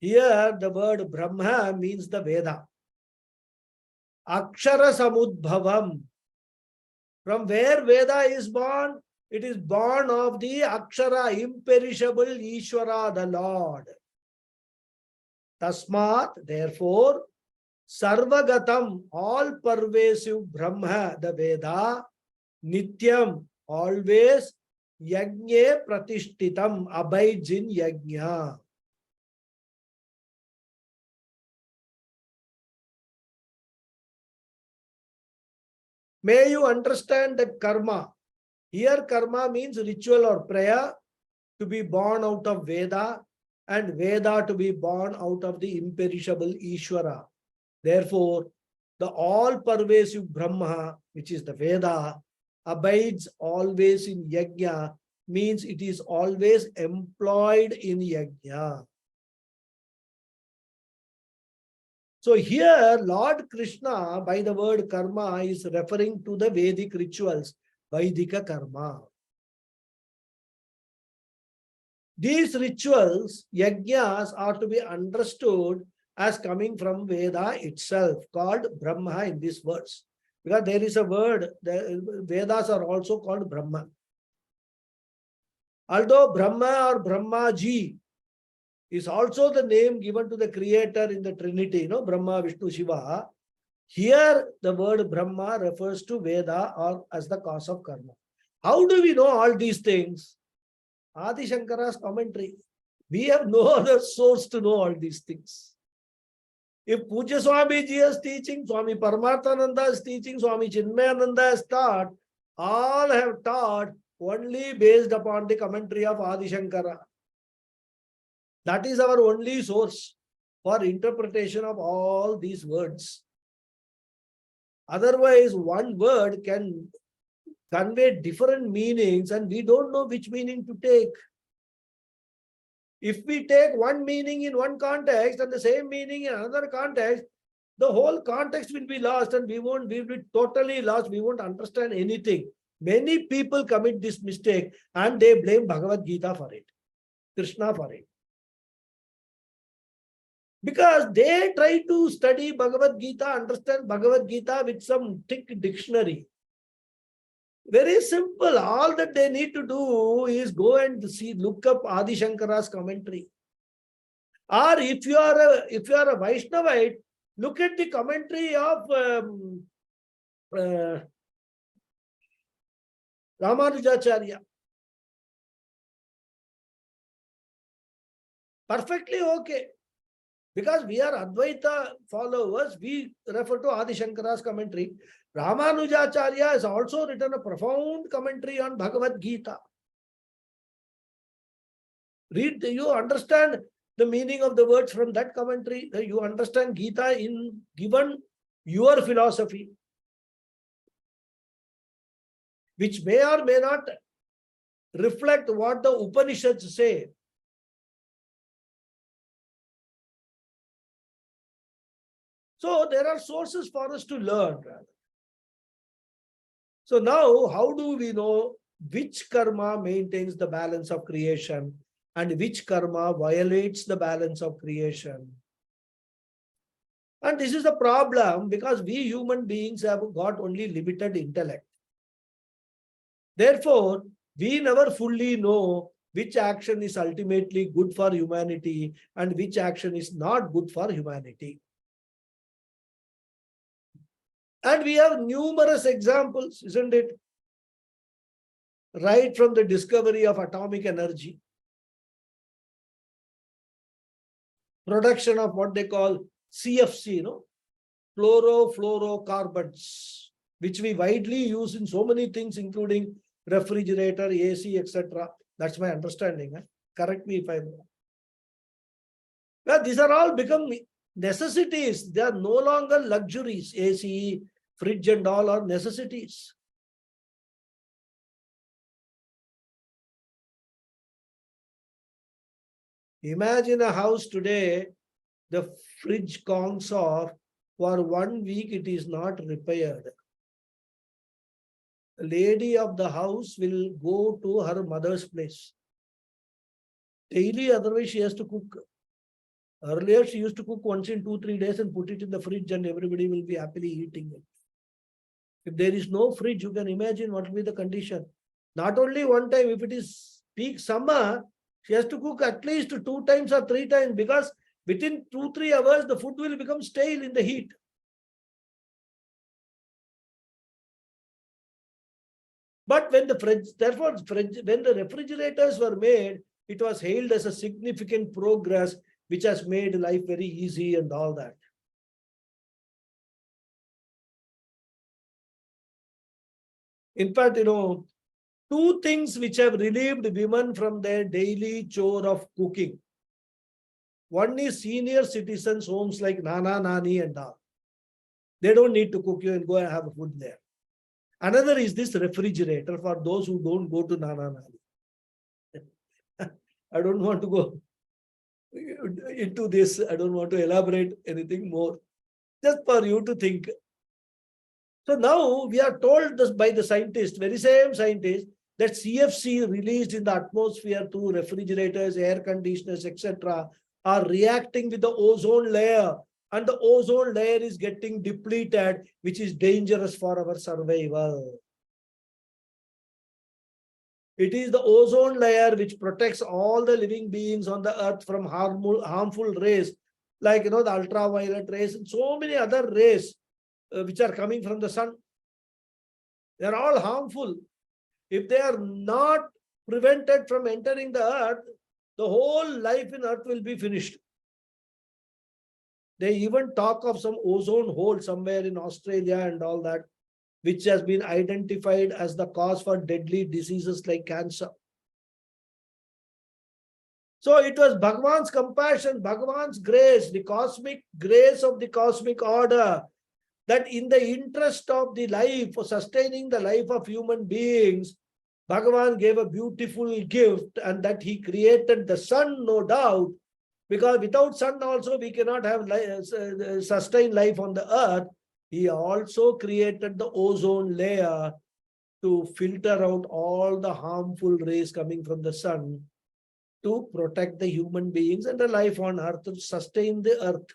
Here the word Brahma means the Veda. Akshara Samudbhavam. From where Veda is born? It is born of the Akshara, imperishable Ishvara, the Lord. Tasmat, therefore, Sarvagatam, all pervasive Brahma, the Veda, Nityam, always, Yajne Pratishtitam, abides in Yajna. May you understand that karma. Here karma means ritual or prayer to be born out of Veda, and Veda to be born out of the imperishable Ishvara. Therefore, the all-pervasive Brahma, which is the Veda, abides always in Yajna, means it is always employed in Yajna. So here, Lord Krishna, by the word karma, is referring to the Vedic rituals, Vaidika karma. These rituals, yajnas, are to be understood as coming from Veda itself, called Brahma in this verse. Because there is a word, the Vedas are also called Brahma. Although Brahma or Brahmaji is also the name given to the creator in the Trinity, Brahma, Vishnu, Shiva. Here, the word Brahma refers to Veda or as the cause of karma. How do we know all these things? Adi Shankara's commentary. We have no other source to know all these things. If Pujya Swamiji is teaching, Swami Paramarthananda is teaching, Swami Chinmayananda has taught, all have taught only based upon the commentary of Adi Shankara. That is our only source for interpretation of all these words. Otherwise, one word can convey different meanings and we don't know which meaning to take. If we take one meaning in one context and the same meaning in another context, the whole context will be lost and we will be totally lost. We won't understand anything. Many people commit this mistake and they blame Bhagavad Gita for it, Krishna for it. Because they try to study Bhagavad Gita, understand Bhagavad Gita with some thick dictionary. Very simple. All that they need to do is go and look up Adi Shankara's commentary. Or if you are a Vaishnavite, look at the commentary of Acharya. Perfectly okay. Because we are Advaita followers, we refer to Adi Shankara's commentary. Acharya has also written a profound commentary on Bhagavad Gita. Read, you understand the meaning of the words from that commentary. You understand Gita in given your philosophy. which may or may not reflect what the Upanishads say. So there are sources for us to learn. So now, how do we know which karma maintains the balance of creation and which karma violates the balance of creation? And this is the problem because we human beings have got only limited intellect. Therefore, we never fully know which action is ultimately good for humanity and which action is not good for humanity. And we have numerous examples, isn't it? Right from the discovery of atomic energy, production of what they call CFC, chlorofluorocarbons, which we widely use in so many things, including refrigerator, AC, etc. That's my understanding. Correct me if I'm wrong. Well, these are all become necessities. They are no longer luxuries. AC, fridge and all are necessities. Imagine a house today, the fridge conks off, for 1 week it is not repaired. The lady of the house will go to her mother's place daily, otherwise she has to cook. Earlier she used to cook once in 2-3 days and put it in the fridge and everybody will be happily eating it. If there is no fridge, you can imagine what will be the condition. Not only one time, if it is peak summer, she has to cook at least 2 times or 3 times because within 2-3 hours, the food will become stale in the heat. But when the fridge, therefore, when the refrigerators were made, it was hailed as a significant progress, which has made life very easy and all that. In fact, 2 things which have relieved women from their daily chore of cooking. One is senior citizens' homes like Nana, Nani and all. They don't need to cook, you and go and have food there. Another is this refrigerator for those who don't go to Nana, Nani. I don't want to go into this. I don't want to elaborate anything more. Just for you to think. So now we are told this by the scientists, very same scientists, that CFC released in the atmosphere through refrigerators, air conditioners, etc., are reacting with the ozone layer, and the ozone layer is getting depleted, which is dangerous for our survival. It is the ozone layer which protects all the living beings on the earth from harmful rays, like the ultraviolet rays and so many other rays which are coming from the sun. They are all harmful. If they are not prevented from entering the earth, the whole life in earth will be finished. They even talk of some ozone hole somewhere in Australia and all that, which has been identified as the cause for deadly diseases like cancer. So it was Bhagavan's compassion, Bhagavan's grace, the cosmic grace of the cosmic order, that in the interest of the life, for sustaining the life of human beings, Bhagavan gave a beautiful gift, and that he created the sun, no doubt, because without sun also we cannot have sustain life on the earth. He also created the ozone layer to filter out all the harmful rays coming from the sun, to protect the human beings and the life on earth, to sustain the earth.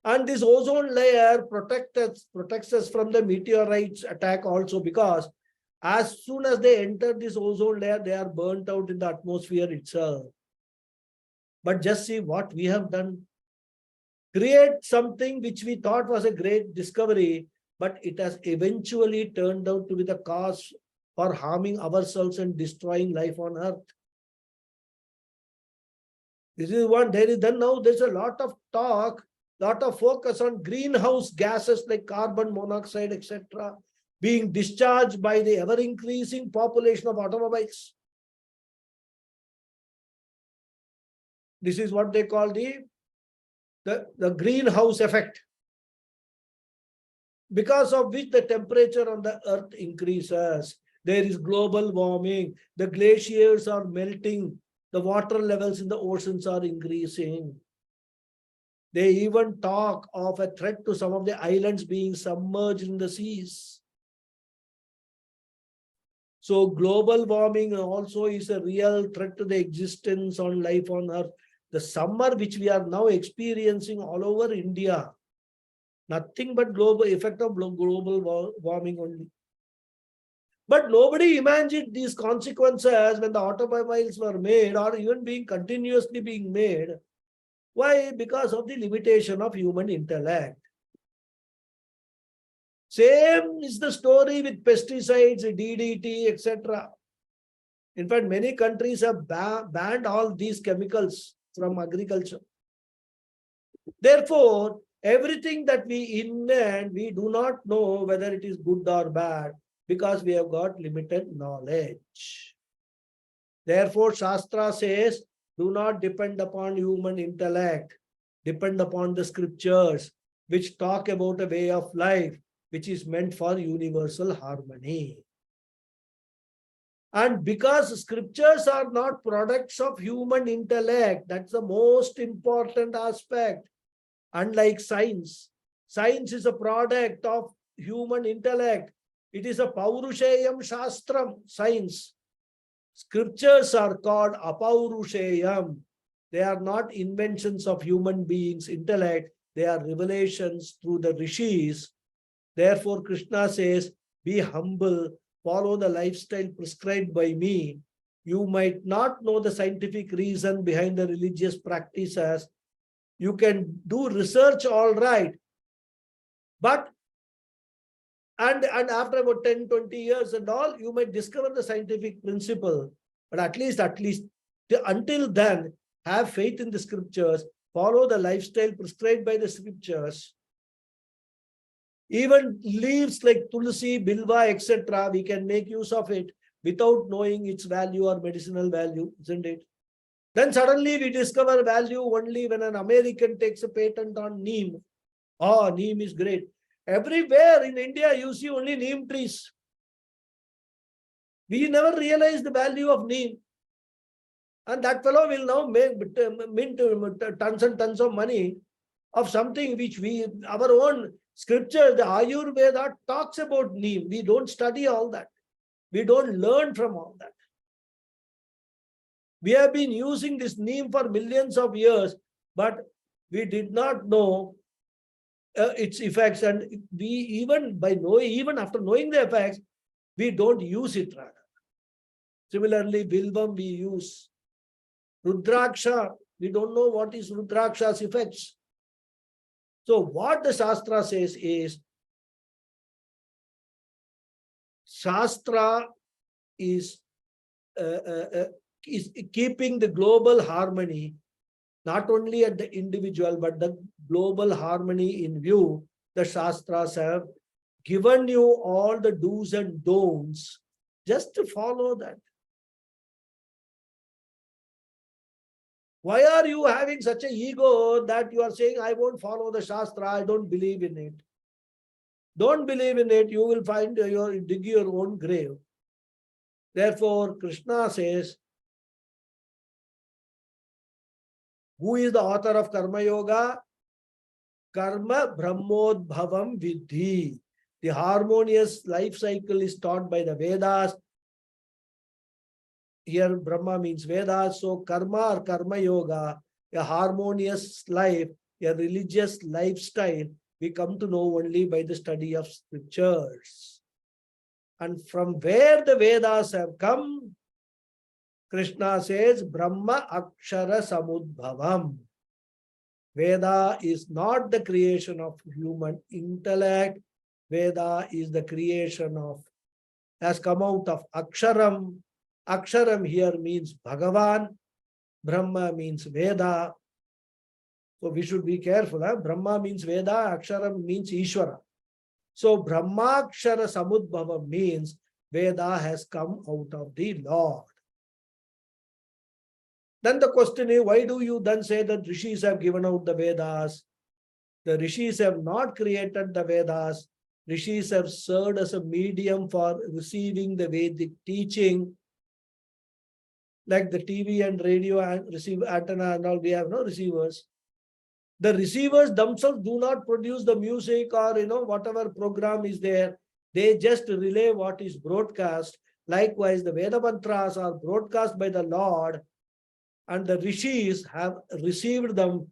And this ozone layer protects us from the meteorites attack also, because as soon as they enter this ozone layer, they are burnt out in the atmosphere itself. But just see what we have done. Create something which we thought was a great discovery, but it has eventually turned out to be the cause for harming ourselves and destroying life on earth. This is what there is. Then now there's a lot of talk, lot of focus on greenhouse gases like carbon monoxide, etc., being discharged by the ever-increasing population of automobiles. This is what they call the greenhouse effect. because of which the temperature on the earth increases. There is global warming, the glaciers are melting, the water levels in the oceans are increasing. They even talk of a threat to some of the islands being submerged in the seas. So global warming also is a real threat to the existence on life on earth. The summer which we are now experiencing all over India, nothing but global effect of global warming only. But nobody imagined these consequences when the automobiles were made or even being continuously being made. Why? Because of the limitation of human intellect. Same is the story with pesticides, DDT, etc. In fact, many countries have banned all these chemicals from agriculture. Therefore, everything that we invent, we do not know whether it is good or bad because we have got limited knowledge. Therefore, Shastra says, do not depend upon human intellect, depend upon the scriptures, which talk about a way of life, which is meant for universal harmony. And because scriptures are not products of human intellect, that's the most important aspect. Unlike science, science is a product of human intellect. It is a Paurusheyam Shastram, science. Scriptures are called Apaurusheyam. They are not inventions of human beings' intellect. They are revelations through the rishis. Therefore, Krishna says, be humble, follow the lifestyle prescribed by me. You might not know the scientific reason behind the religious practices. You can do research all right. But, and after about 10, 20 years and all, you might discover the scientific principle. But at least, until then, have faith in the scriptures, follow the lifestyle prescribed by the scriptures. Even leaves like tulsi, bilva, etc., we can make use of it without knowing its value or medicinal value, isn't it? Then suddenly we discover value only when an American takes a patent on neem. Oh, neem is great. Everywhere in India, you see only neem trees. We never realize the value of neem. And that fellow will now mint tons and tons of money of something which our own scripture, the Ayurveda talks about neem. We don't study all that. We don't learn from all that. We have been using this neem for millions of years, but we did not know its effects. And we even after knowing the effects, we don't use it rather. Similarly, bilvam we use. Rudraksha, we don't know what is Rudraksha's effects. So what the Shastra says is, Shastra is keeping the global harmony, not only at the individual, but the global harmony in view. The Shastras have given you all the do's and don'ts, just to follow that. Why are you having such an ego that you are saying, I won't follow the Shastra, I don't believe in it? Don't believe in it, you will find dig your own grave. Therefore, Krishna says, who is the author of Karma Yoga? Karma Brahmodbhavam Vidhi. The harmonious life cycle is taught by the Vedas. Here Brahma means Vedas. So Karma or Karma Yoga, a harmonious life, a religious lifestyle, we come to know only by the study of scriptures. And from where the Vedas have come, Krishna says, Brahma Akshara Samudbhavam. Veda is not the creation of human intellect. Veda is the creation of, has come out of Aksharam. Aksharam here means Bhagavan. Brahma means Veda. So we should be careful. Brahma means Veda. Aksharam means Ishvara. So Brahmakshara Samudbhava means Veda has come out of the Lord. Then the question is, why do you then say that rishis have given out the Vedas? The rishis have not created the Vedas. Rishis have served as a medium for receiving the Vedic teaching. Like the TV and radio and receive antenna and all, we have no receivers. The receivers themselves do not produce the music or whatever program is there. They just relay what is broadcast. Likewise, the Veda mantras are broadcast by the Lord, and the rishis have received them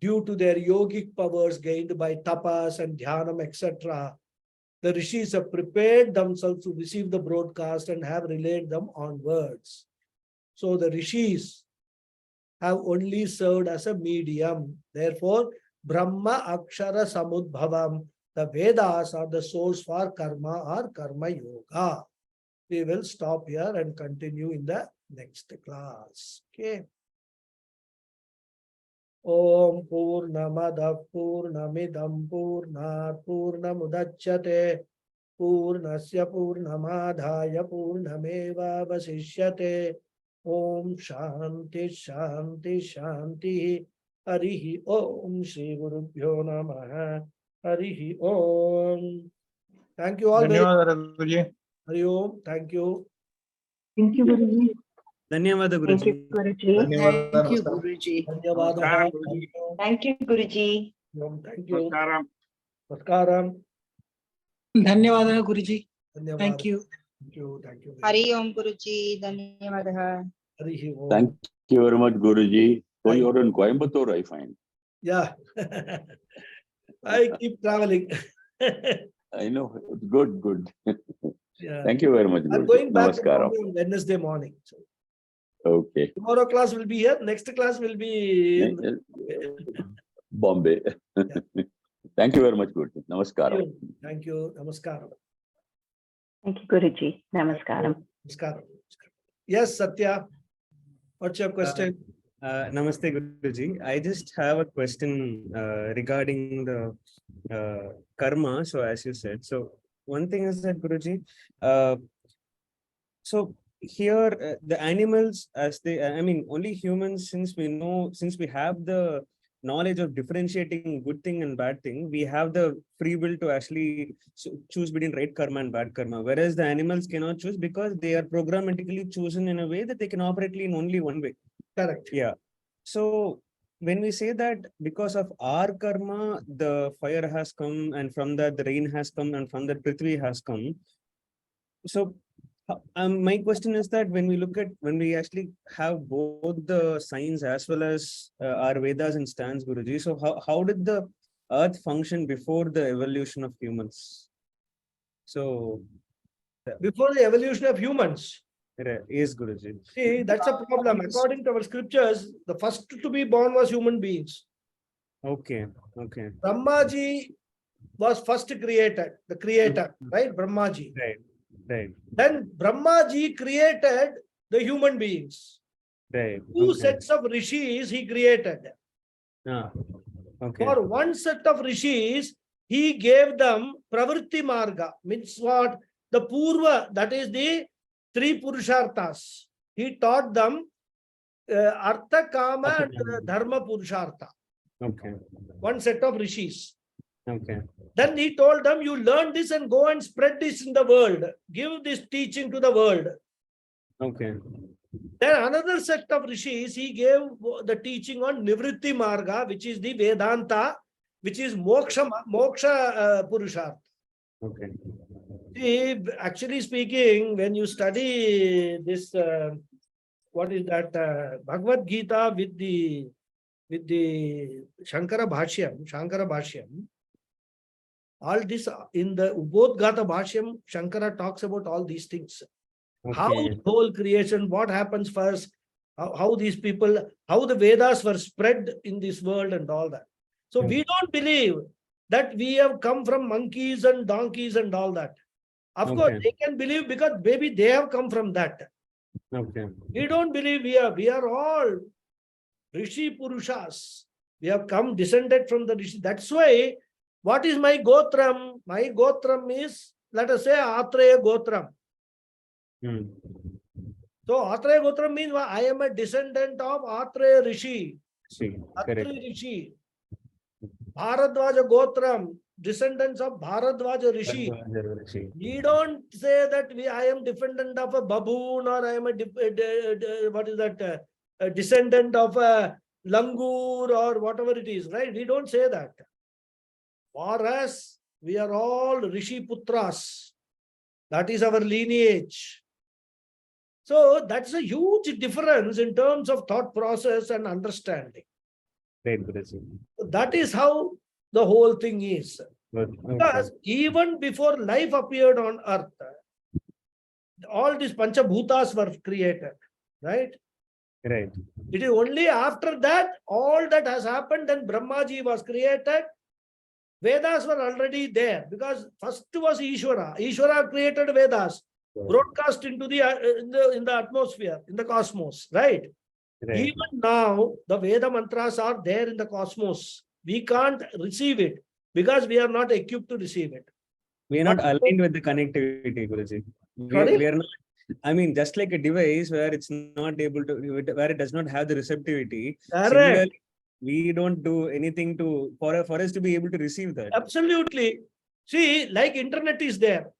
due to their yogic powers gained by tapas and dhyanam, etc. The rishis have prepared themselves to receive the broadcast and have relayed them onwards. So the rishis have only served as a medium. Therefore, Brahma Akshara Samudbhavam, the Vedas are the source for karma or karma yoga. We will stop here and continue in the next class. Okay. Om Purnamadav Purnamidam Purnat Purnamudachyate Purnasya Purnamadhaya Purnameva Vasishyate. Om Shanti Shanti Shanti. Harihi Om Shri Gurubhyo Namaha. Harihi Om. Thank you all. धन्यवाद Guruji. Hari Om. Thank you. Thank you, Guruji. Dhanyawada Thank Guruji. you, Guruji. Thank you, Guruji. Dhanyawadaha. Thank you, Guruji. Thank you. Namaskaram. Namaskaram. Dhanyawada, Guruji. Dhanyawad. Thank you. Thank you. Thank you. Hari Om Guruji, Dhanyawadaha. Harihi Om. Thank you very much, Guruji. So you're in Coimbatore, I find. Yeah. I keep traveling. I know. Good, good. Yeah. Thank you very much, Guruji. I'm going back to Namaskaram. Bombay on Wednesday morning. So Okay. tomorrow class will be here. Next class will be in Bombay. Thank you very much, Guruji. Namaskaram. Thank you. Namaskaram. Thank you, Guruji. Namaskaram. Namaskaram. Yes, Satya. What's your question? Namaste Guruji. I just have a question regarding the karma. So as you said, so one thing is that Guruji, so here the animals, as they, I mean, only humans, since we have the knowledge of differentiating good thing and bad thing, we have the free will to actually choose between right karma and bad karma, whereas the animals cannot choose because they are programmatically chosen in a way that they can operate in only one way. Correct. Yeah. So when we say that because of our karma, the fire has come, and from that the rain has come, and from that Prithvi has come. So my question is that when we actually have both the signs as well as our Vedas and stance, Guruji, so how did the earth function before the evolution of humans? So Before the evolution of humans. yes, Guruji. See, that's a problem. According to our scriptures, the first to be born was human beings. Okay. Okay. Brahmaji was first created, the creator, right? Brahmaji. Right. Right. Then Brahmaji created the human beings. Right. Two Okay. sets of rishis he created. Ah, okay. For one set of rishis, he gave them pravritti marga, means what? The purva, that is the three purusharthas. He taught them artha, kama and dharma purushartha. Okay. One set of rishis. Okay. Then he told them, you learn this and go and spread this in the world. Give this teaching to the world. Okay. Then another set of rishis, he gave the teaching on Nivritti Marga, which is the Vedanta, which is Moksha Purushartha. Okay. See, actually speaking, when you study this, what is that, Bhagavad Gita with the Shankara Bhashyam, all this in the Ubodhgata Bhashyam, Shankara talks about all these things. Okay. How the whole creation, what happens first, how these people, how the Vedas were spread in this world and all that. So we don't believe that we have come from monkeys and donkeys and all that. Of course, they can believe because maybe they have come from that. Okay. We don't believe we are all Rishi Purushas. We have come descended from the Rishi. That's why, what is my Gotram? My Gotram is, let us say, Atreya Gotram. So Atreya Gotram means I am a descendant of Atreya Rishi. See, Atri correct. Rishi. Bharadwaja Gotram, descendants of Bharadwaja Rishi. We don't say that I am descendant of a baboon or I am a descendant of a langur or whatever it is, right? We don't say that. For us, we are all Rishi Putras. That is our lineage. So that's a huge difference in terms of thought process and understanding. Right, Guruji. That is how the whole thing is. Good. Because even before life appeared on earth, all these Panchabhutas were created, right? Right. It is only after that, all that has happened, then Brahmaji was created. Vedas were already there because first was Ishvara. Ishvara created Vedas, broadcast into the in the atmosphere, in the cosmos, right? Right. Even now, the Veda mantras are there in the cosmos. We can't receive it because we are not equipped to receive it. We are not aligned with the connectivity, Guruji. We are not. I mean, just like a device where it's not able to, where it does not have the receptivity. Correct. Similarly, we don't do anything to for us to be able to receive that. Absolutely. See, like internet is there.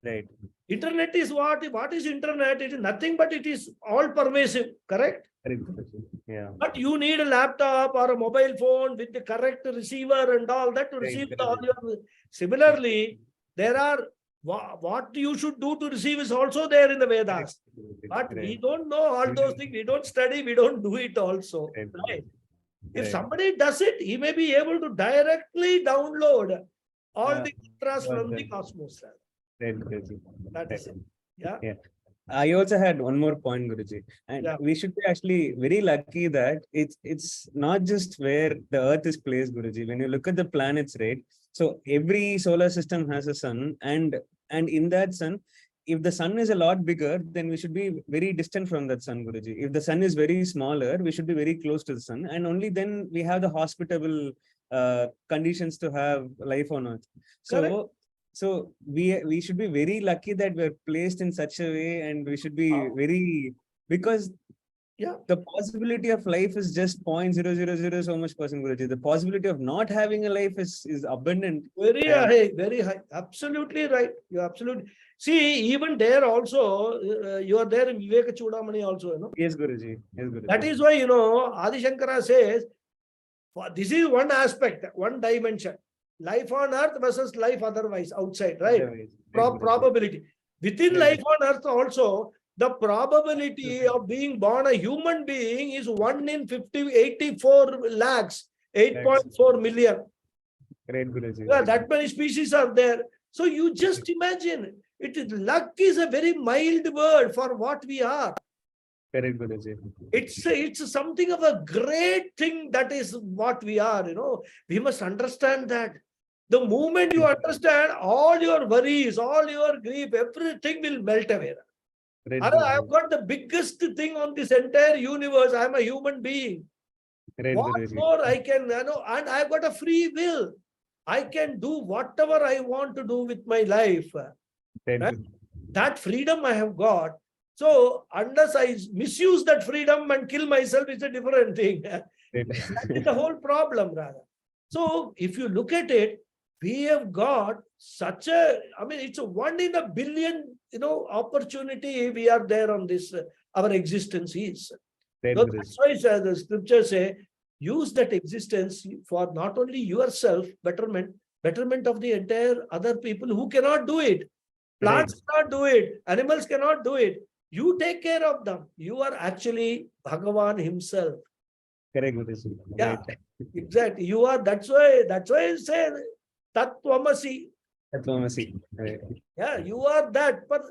Right. Internet is what? What is internet? It is nothing but it is all pervasive, correct? Correct, Guruji. Yeah. But you need a laptop or a mobile phone with the correct receiver and all that to receive all your. Similarly, there are what you should do to receive is also there in the Vedas. But we don't know all those things. We don't study. We don't do it also. Right? If somebody does it, he may be able to directly download all the mantras from the cosmos. Right, Guruji. That is it. Yeah. I also had one more point, Guruji, and we should be actually very lucky that it's not just where the Earth is placed, Guruji. When you look at the planets, right? So every solar system has a sun, and in that sun, if the sun is a lot bigger, then we should be very distant from that sun, Guruji. If the sun is very smaller, we should be very close to the sun, and only then we have the hospitable conditions to have life on Earth. So. So we should be very lucky that we're placed in such a way, and we should be very, because the possibility of life is just 0.000 so much %, Guruji. The possibility of not having a life is abundant. Very high, very high. Absolutely right. You're absolutely. See, even there also, you are there in Viveka Chudamani also, you know. Yes, Guruji. Yes, Guruji. That is why, you know, Adi Shankara says, this is one aspect, one dimension. Life on earth versus life otherwise, outside, right? Probability. Within life on earth also, the probability of being born a human being is 1 in 84 lakhs, 8.4 million. Great, Guruji. Yeah, that many species are there. So you just imagine, luck is a very mild word for what we are. Correct, Guruji. It's something of a great thing that is what we are, you know. We must understand that. The moment you understand, all your worries, all your grief, everything will melt away. I've got the biggest thing on this entire universe. I'm a human being. What more I can, you know, and I've got a free will. I can do whatever I want to do with my life. Right? That freedom I have got. So unless I misuse that freedom and kill myself, it's a different thing. That is the whole problem, rather. So if you look at it, we have got such a, I mean, it's a 1 in a billion, you know, opportunity we are there on this, our existence is. So that's why the scriptures say, use that existence for not only yourself, betterment of the entire other people who cannot do it. Plants cannot do it. Animals cannot do it. You take care of them. You are actually Bhagavan himself. Correct. Yeah, exactly. You are, that's why I say, Tattvamasi. Yeah, you are that. But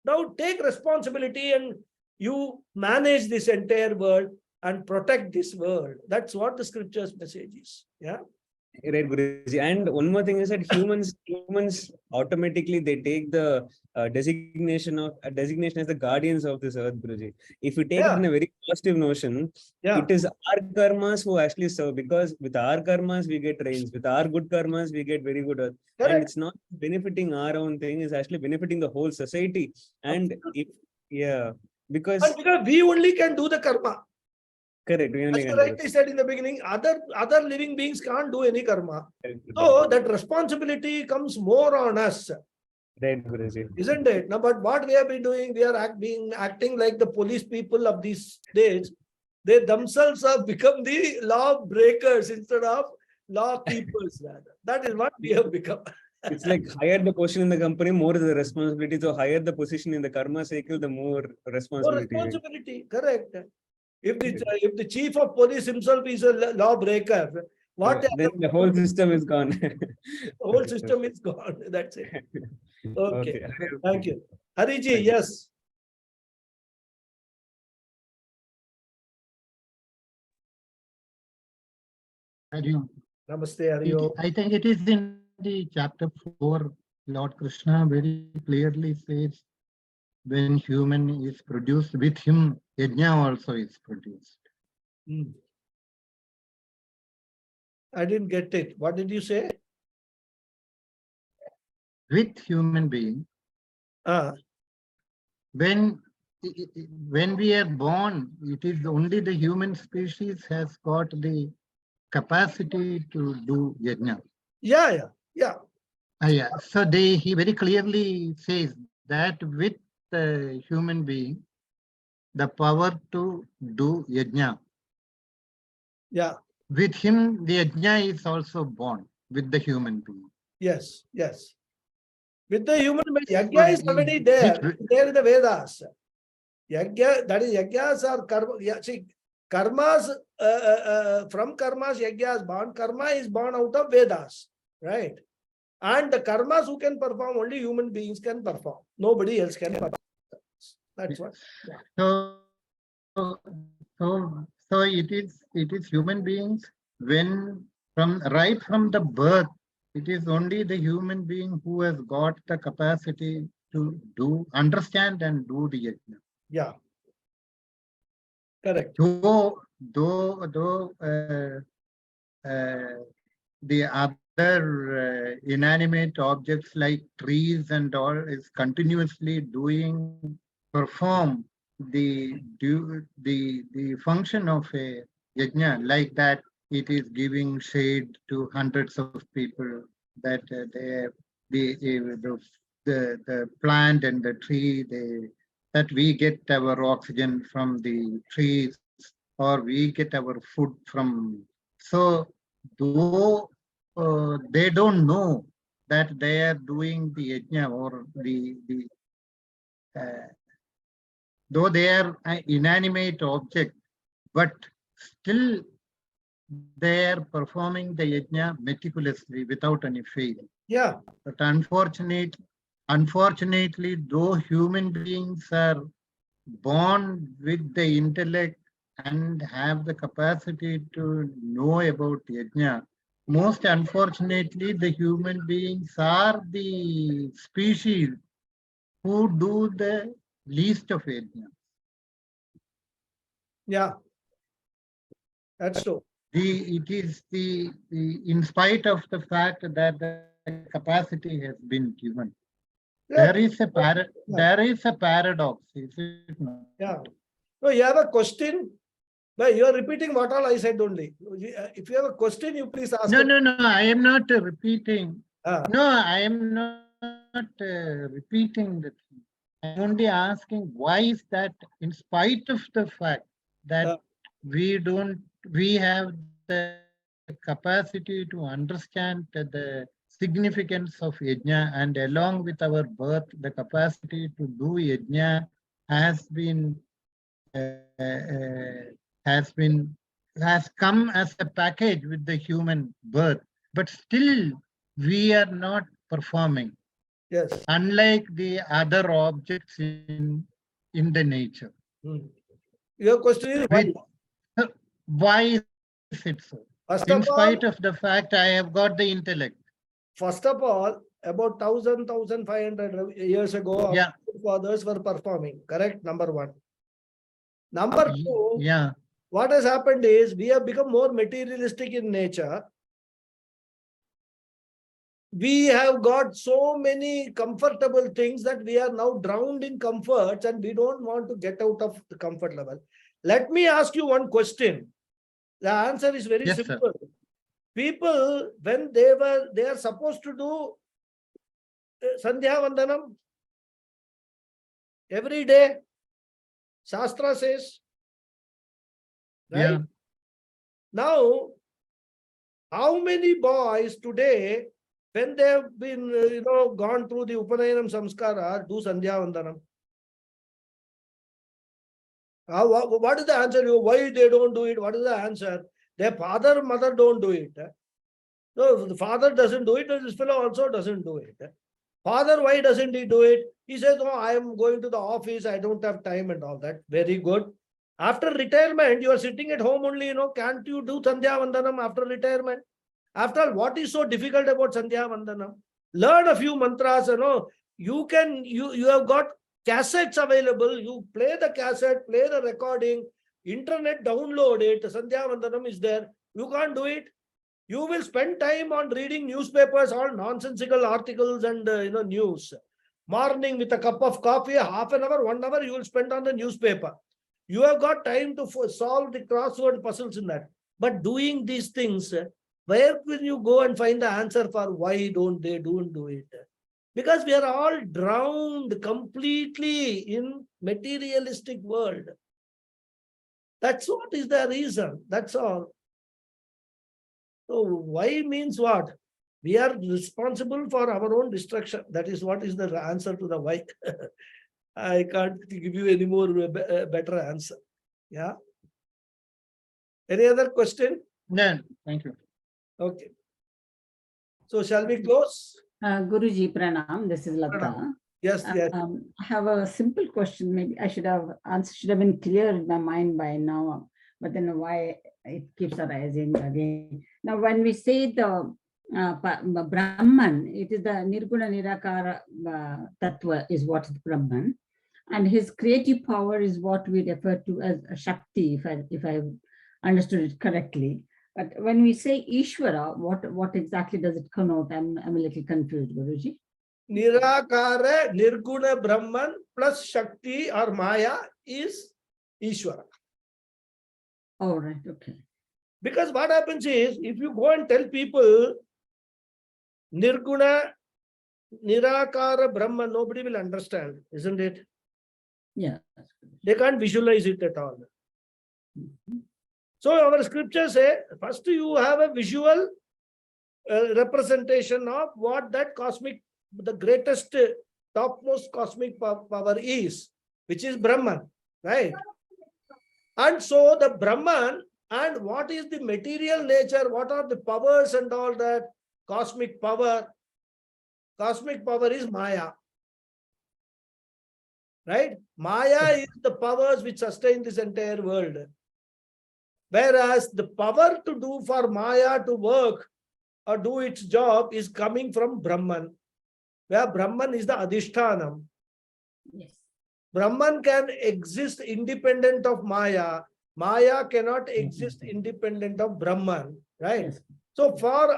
now take responsibility and you manage this entire world and protect this world. That's what the scripture's message is. Yeah. Right, Guruji. And one more thing is that humans automatically they take the designation as the guardians of this earth, Guruji. If you take it in a very positive notion, it is our karmas who actually serve, because with our karmas we get rains, with our good karmas we get very good earth. Correct. And it's not benefiting our own thing; it's actually benefiting the whole society. And because we only can do the karma. Correct. We only As you can do rightly said in the beginning, other living beings can't do any karma. this. So that responsibility comes more on us, Right, Guruji. isn't it? Now, but what we have been doing, we are acting like the police people of these days. They themselves have become the law breakers instead of law keepers. Rather. That is what we have become. It's like higher the position in the company, more the responsibility. So higher the position in the karma cycle, the more More responsibility. responsibility, correct. If the chief of police himself is a law breaker, what Then the whole system is gone. the whole system is gone. That's it. Okay. Okay. Thank you. Hariji, Thank you. yes. Namaste, Hariyo. I think it is in the chapter 4, Lord Krishna very clearly says, when human is produced, with him, yajna also is produced. I didn't get it. What did you say? With human being, Ah, when we are born, it is only the human species has got the capacity to do yajna. yeah. Yeah. So he very clearly says that with the human being, the power to do yajna. Yeah. With him, the yajna is also born with the human being. Yes. With the human being, yajna is already there. It's there in the Vedas. Yajna, that is yajnas are karma. Yeah, see, karmas, from karmas, yajna is born. Karma is born out of Vedas, right? And the karmas who can perform, only human beings can perform. Nobody else can perform. That's what. So it is human beings when right from the birth, it is only the human being who has got the capacity to understand and do the yajna. Yeah. Correct. Though the other inanimate objects like trees and all is continuously perform the function of a yajna, like that it is giving shade to hundreds of people, that the plant and the tree, that we get our oxygen from the trees, or we get our food from. So though they don't know that they are doing the yajna, or though they are an inanimate object, but still they are performing the yajna meticulously without any fail. Yeah. But unfortunately, though human beings are born with the intellect and have the capacity to know about yajna, most unfortunately, the human beings are the species who do the least of yajna. Yeah. That's true. In spite of the fact that the capacity has been given, Yeah. there is a paradox, is it not? Yeah. No, you have a question, but you are repeating what all I said only. If you have a question, you please ask. No, I am not repeating. Ah. No, I am not repeating the thing. I'm only asking, why is that, in spite of the fact that we have the capacity to understand the significance of yajna, and along with our birth, the capacity to do yajna has come as a package with the human birth, but still we are not performing. Yes. Unlike the other objects in the nature. Your question is why? Why is it so? In spite of the fact I have got the intellect. First of all, about 1,500 years ago, our fathers were performing, correct? Number one. Number two, what has happened is we have become more materialistic in nature. we have got so many comfortable things that we are now drowned in comforts and we don't want to get out of the comfort level. Let me ask you one question. The answer is very Yes, sir. simple. People, when they are supposed to do Sandhya Vandanam every day, Shastra says, right? Yeah. Now, how many boys today, when they have been, gone through the Upanayanam Samskara, do Sandhya Vandanam? What is the answer? Why they don't do it? What is the answer? Their father, mother don't do it. No, the father doesn't do it, and this fellow also doesn't do it. Father, why doesn't he do it? He says, "Oh, I am going to the office, I don't have time," and all that. Very good. After retirement, you are sitting at home only, can't you do Sandhya Vandanam after retirement? After all, what is so difficult about Sandhya Vandanam? Learn a few mantras, you have got cassettes available. You play the cassette, play the recording, internet, download it. Sandhya Vandanam is there. You can't do it. You will spend time on reading newspapers, all nonsensical articles and news. Morning with a cup of coffee, half an hour, 1 hour you will spend on the newspaper. You have got time to solve the crossword puzzles in that. But doing these things, where will you go and find the answer for why don't do it? Because we are all drowned completely in materialistic world. That's what is the reason. That's all. So why means what? We are responsible for our own destruction. That is what is the answer to the why. I can't give you any more better answer. Yeah. Any other question? Yeah, thank you. Okay. So shall we close? Guruji Pranam, this is Lata. Pranam. Yes, yes. I have a simple question. Maybe I should have been clear in my mind by now, but then why it keeps arising again. Now, when we say the Brahman, it is the Nirguna Nirakara Tattva is what is Brahman, and his creative power is what we refer to as Shakti, if I understood it correctly. But when we say Ishvara, what exactly does it connote? I'm a little confused, Guruji. Nirakara, Nirguna Brahman plus Shakti or Maya is Ishvara. All right, okay. Because what happens is, if you go and tell people Nirguna, Nirakara Brahman, nobody will understand, isn't it? Yeah. They can't visualize it at all. So our scriptures say, first you have a visual representation of what that the greatest, topmost cosmic power is, which is Brahman, right? And so the Brahman, and what is the material nature, what are the powers and all that, cosmic power is Maya. Right? Maya is the powers which sustain this entire world. Whereas the power to do for Maya to work or do its job is coming from Brahman, where Brahman is the Adhishthanam. Yes. Brahman can exist independent of Maya. Maya cannot exist independent of Brahman, right? Yes. So for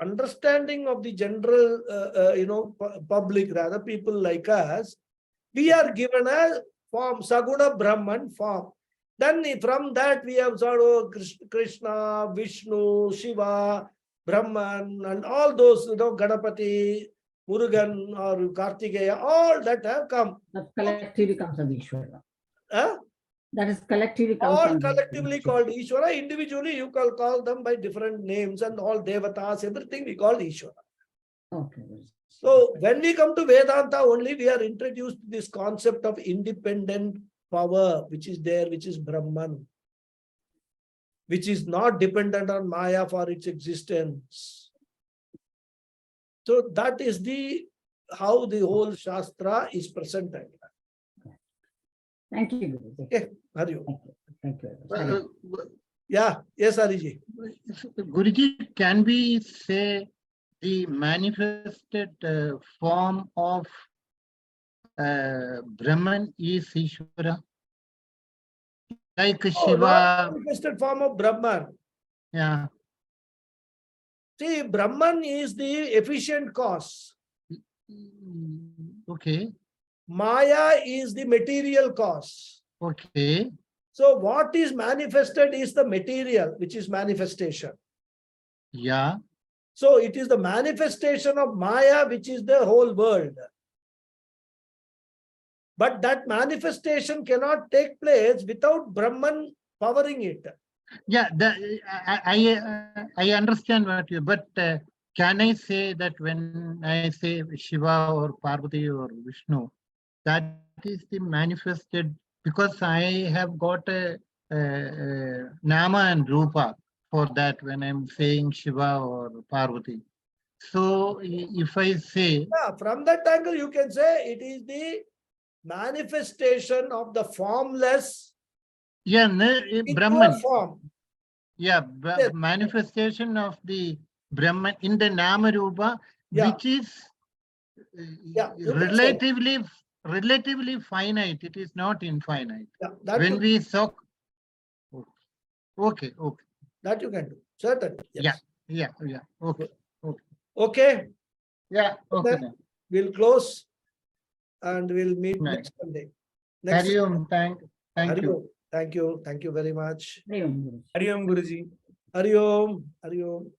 understanding of the general, public, rather people like us, we are given a form, Saguna Brahman form. Then from that we have sort of Krishna, Vishnu, Shiva, Brahman, and all those, Ganapathy, Murugan or Kartikeya, all that have come. That collectively comes as Ishvara. Huh? That is collectively comes All under collectively Ishvara. called Ishvara. Individually, you can call them by different names, and all devatas, everything we call Ishvara. Okay. So when we come to Vedanta only, we are introduced to this concept of independent power, which is there, which is Brahman, which is not dependent on Maya for its existence. So that is how the whole Shastra is presented. Thank you, Guruji. Okay, Hari Om. Thank you. Thank you. Yeah, yes, Hariji. Guruji, can we say the manifested form of Brahman is Ishvara? Like Oh, Shiva. not manifested form of Brahman. Yeah. See, Brahman is the efficient cause. Okay, Maya is the material cause. okay. So what is manifested is the material, which is manifestation. Yeah, So it is the manifestation of Maya, which is the whole world. But that manifestation cannot take place without Brahman powering it. yeah, I understand what you, but can I say that when I say Shiva or Parvati or Vishnu, that is the manifested, because I have got a Nama and Rupa for that when I'm saying Shiva or Parvati. So if I say, Yeah, from that angle, you can say it is the manifestation of the formless yeah, into a Brahman, form. yeah, Yes. manifestation of the Brahman in the Nama Rupa, Yeah. which is Yeah, you can say. relatively finite. It is not infinite. Yeah, that When you, we saw, okay, that you can do. Certainly. Yes. yeah, okay, Okay. yeah, okay. Then we'll close and we'll meet Right. next Sunday. Next Hari Om, thank Hari you. Om. Thank you. Thank you very much. Hari Om, Guruji. Hari Om Guruji. Hari Om. Hari Om.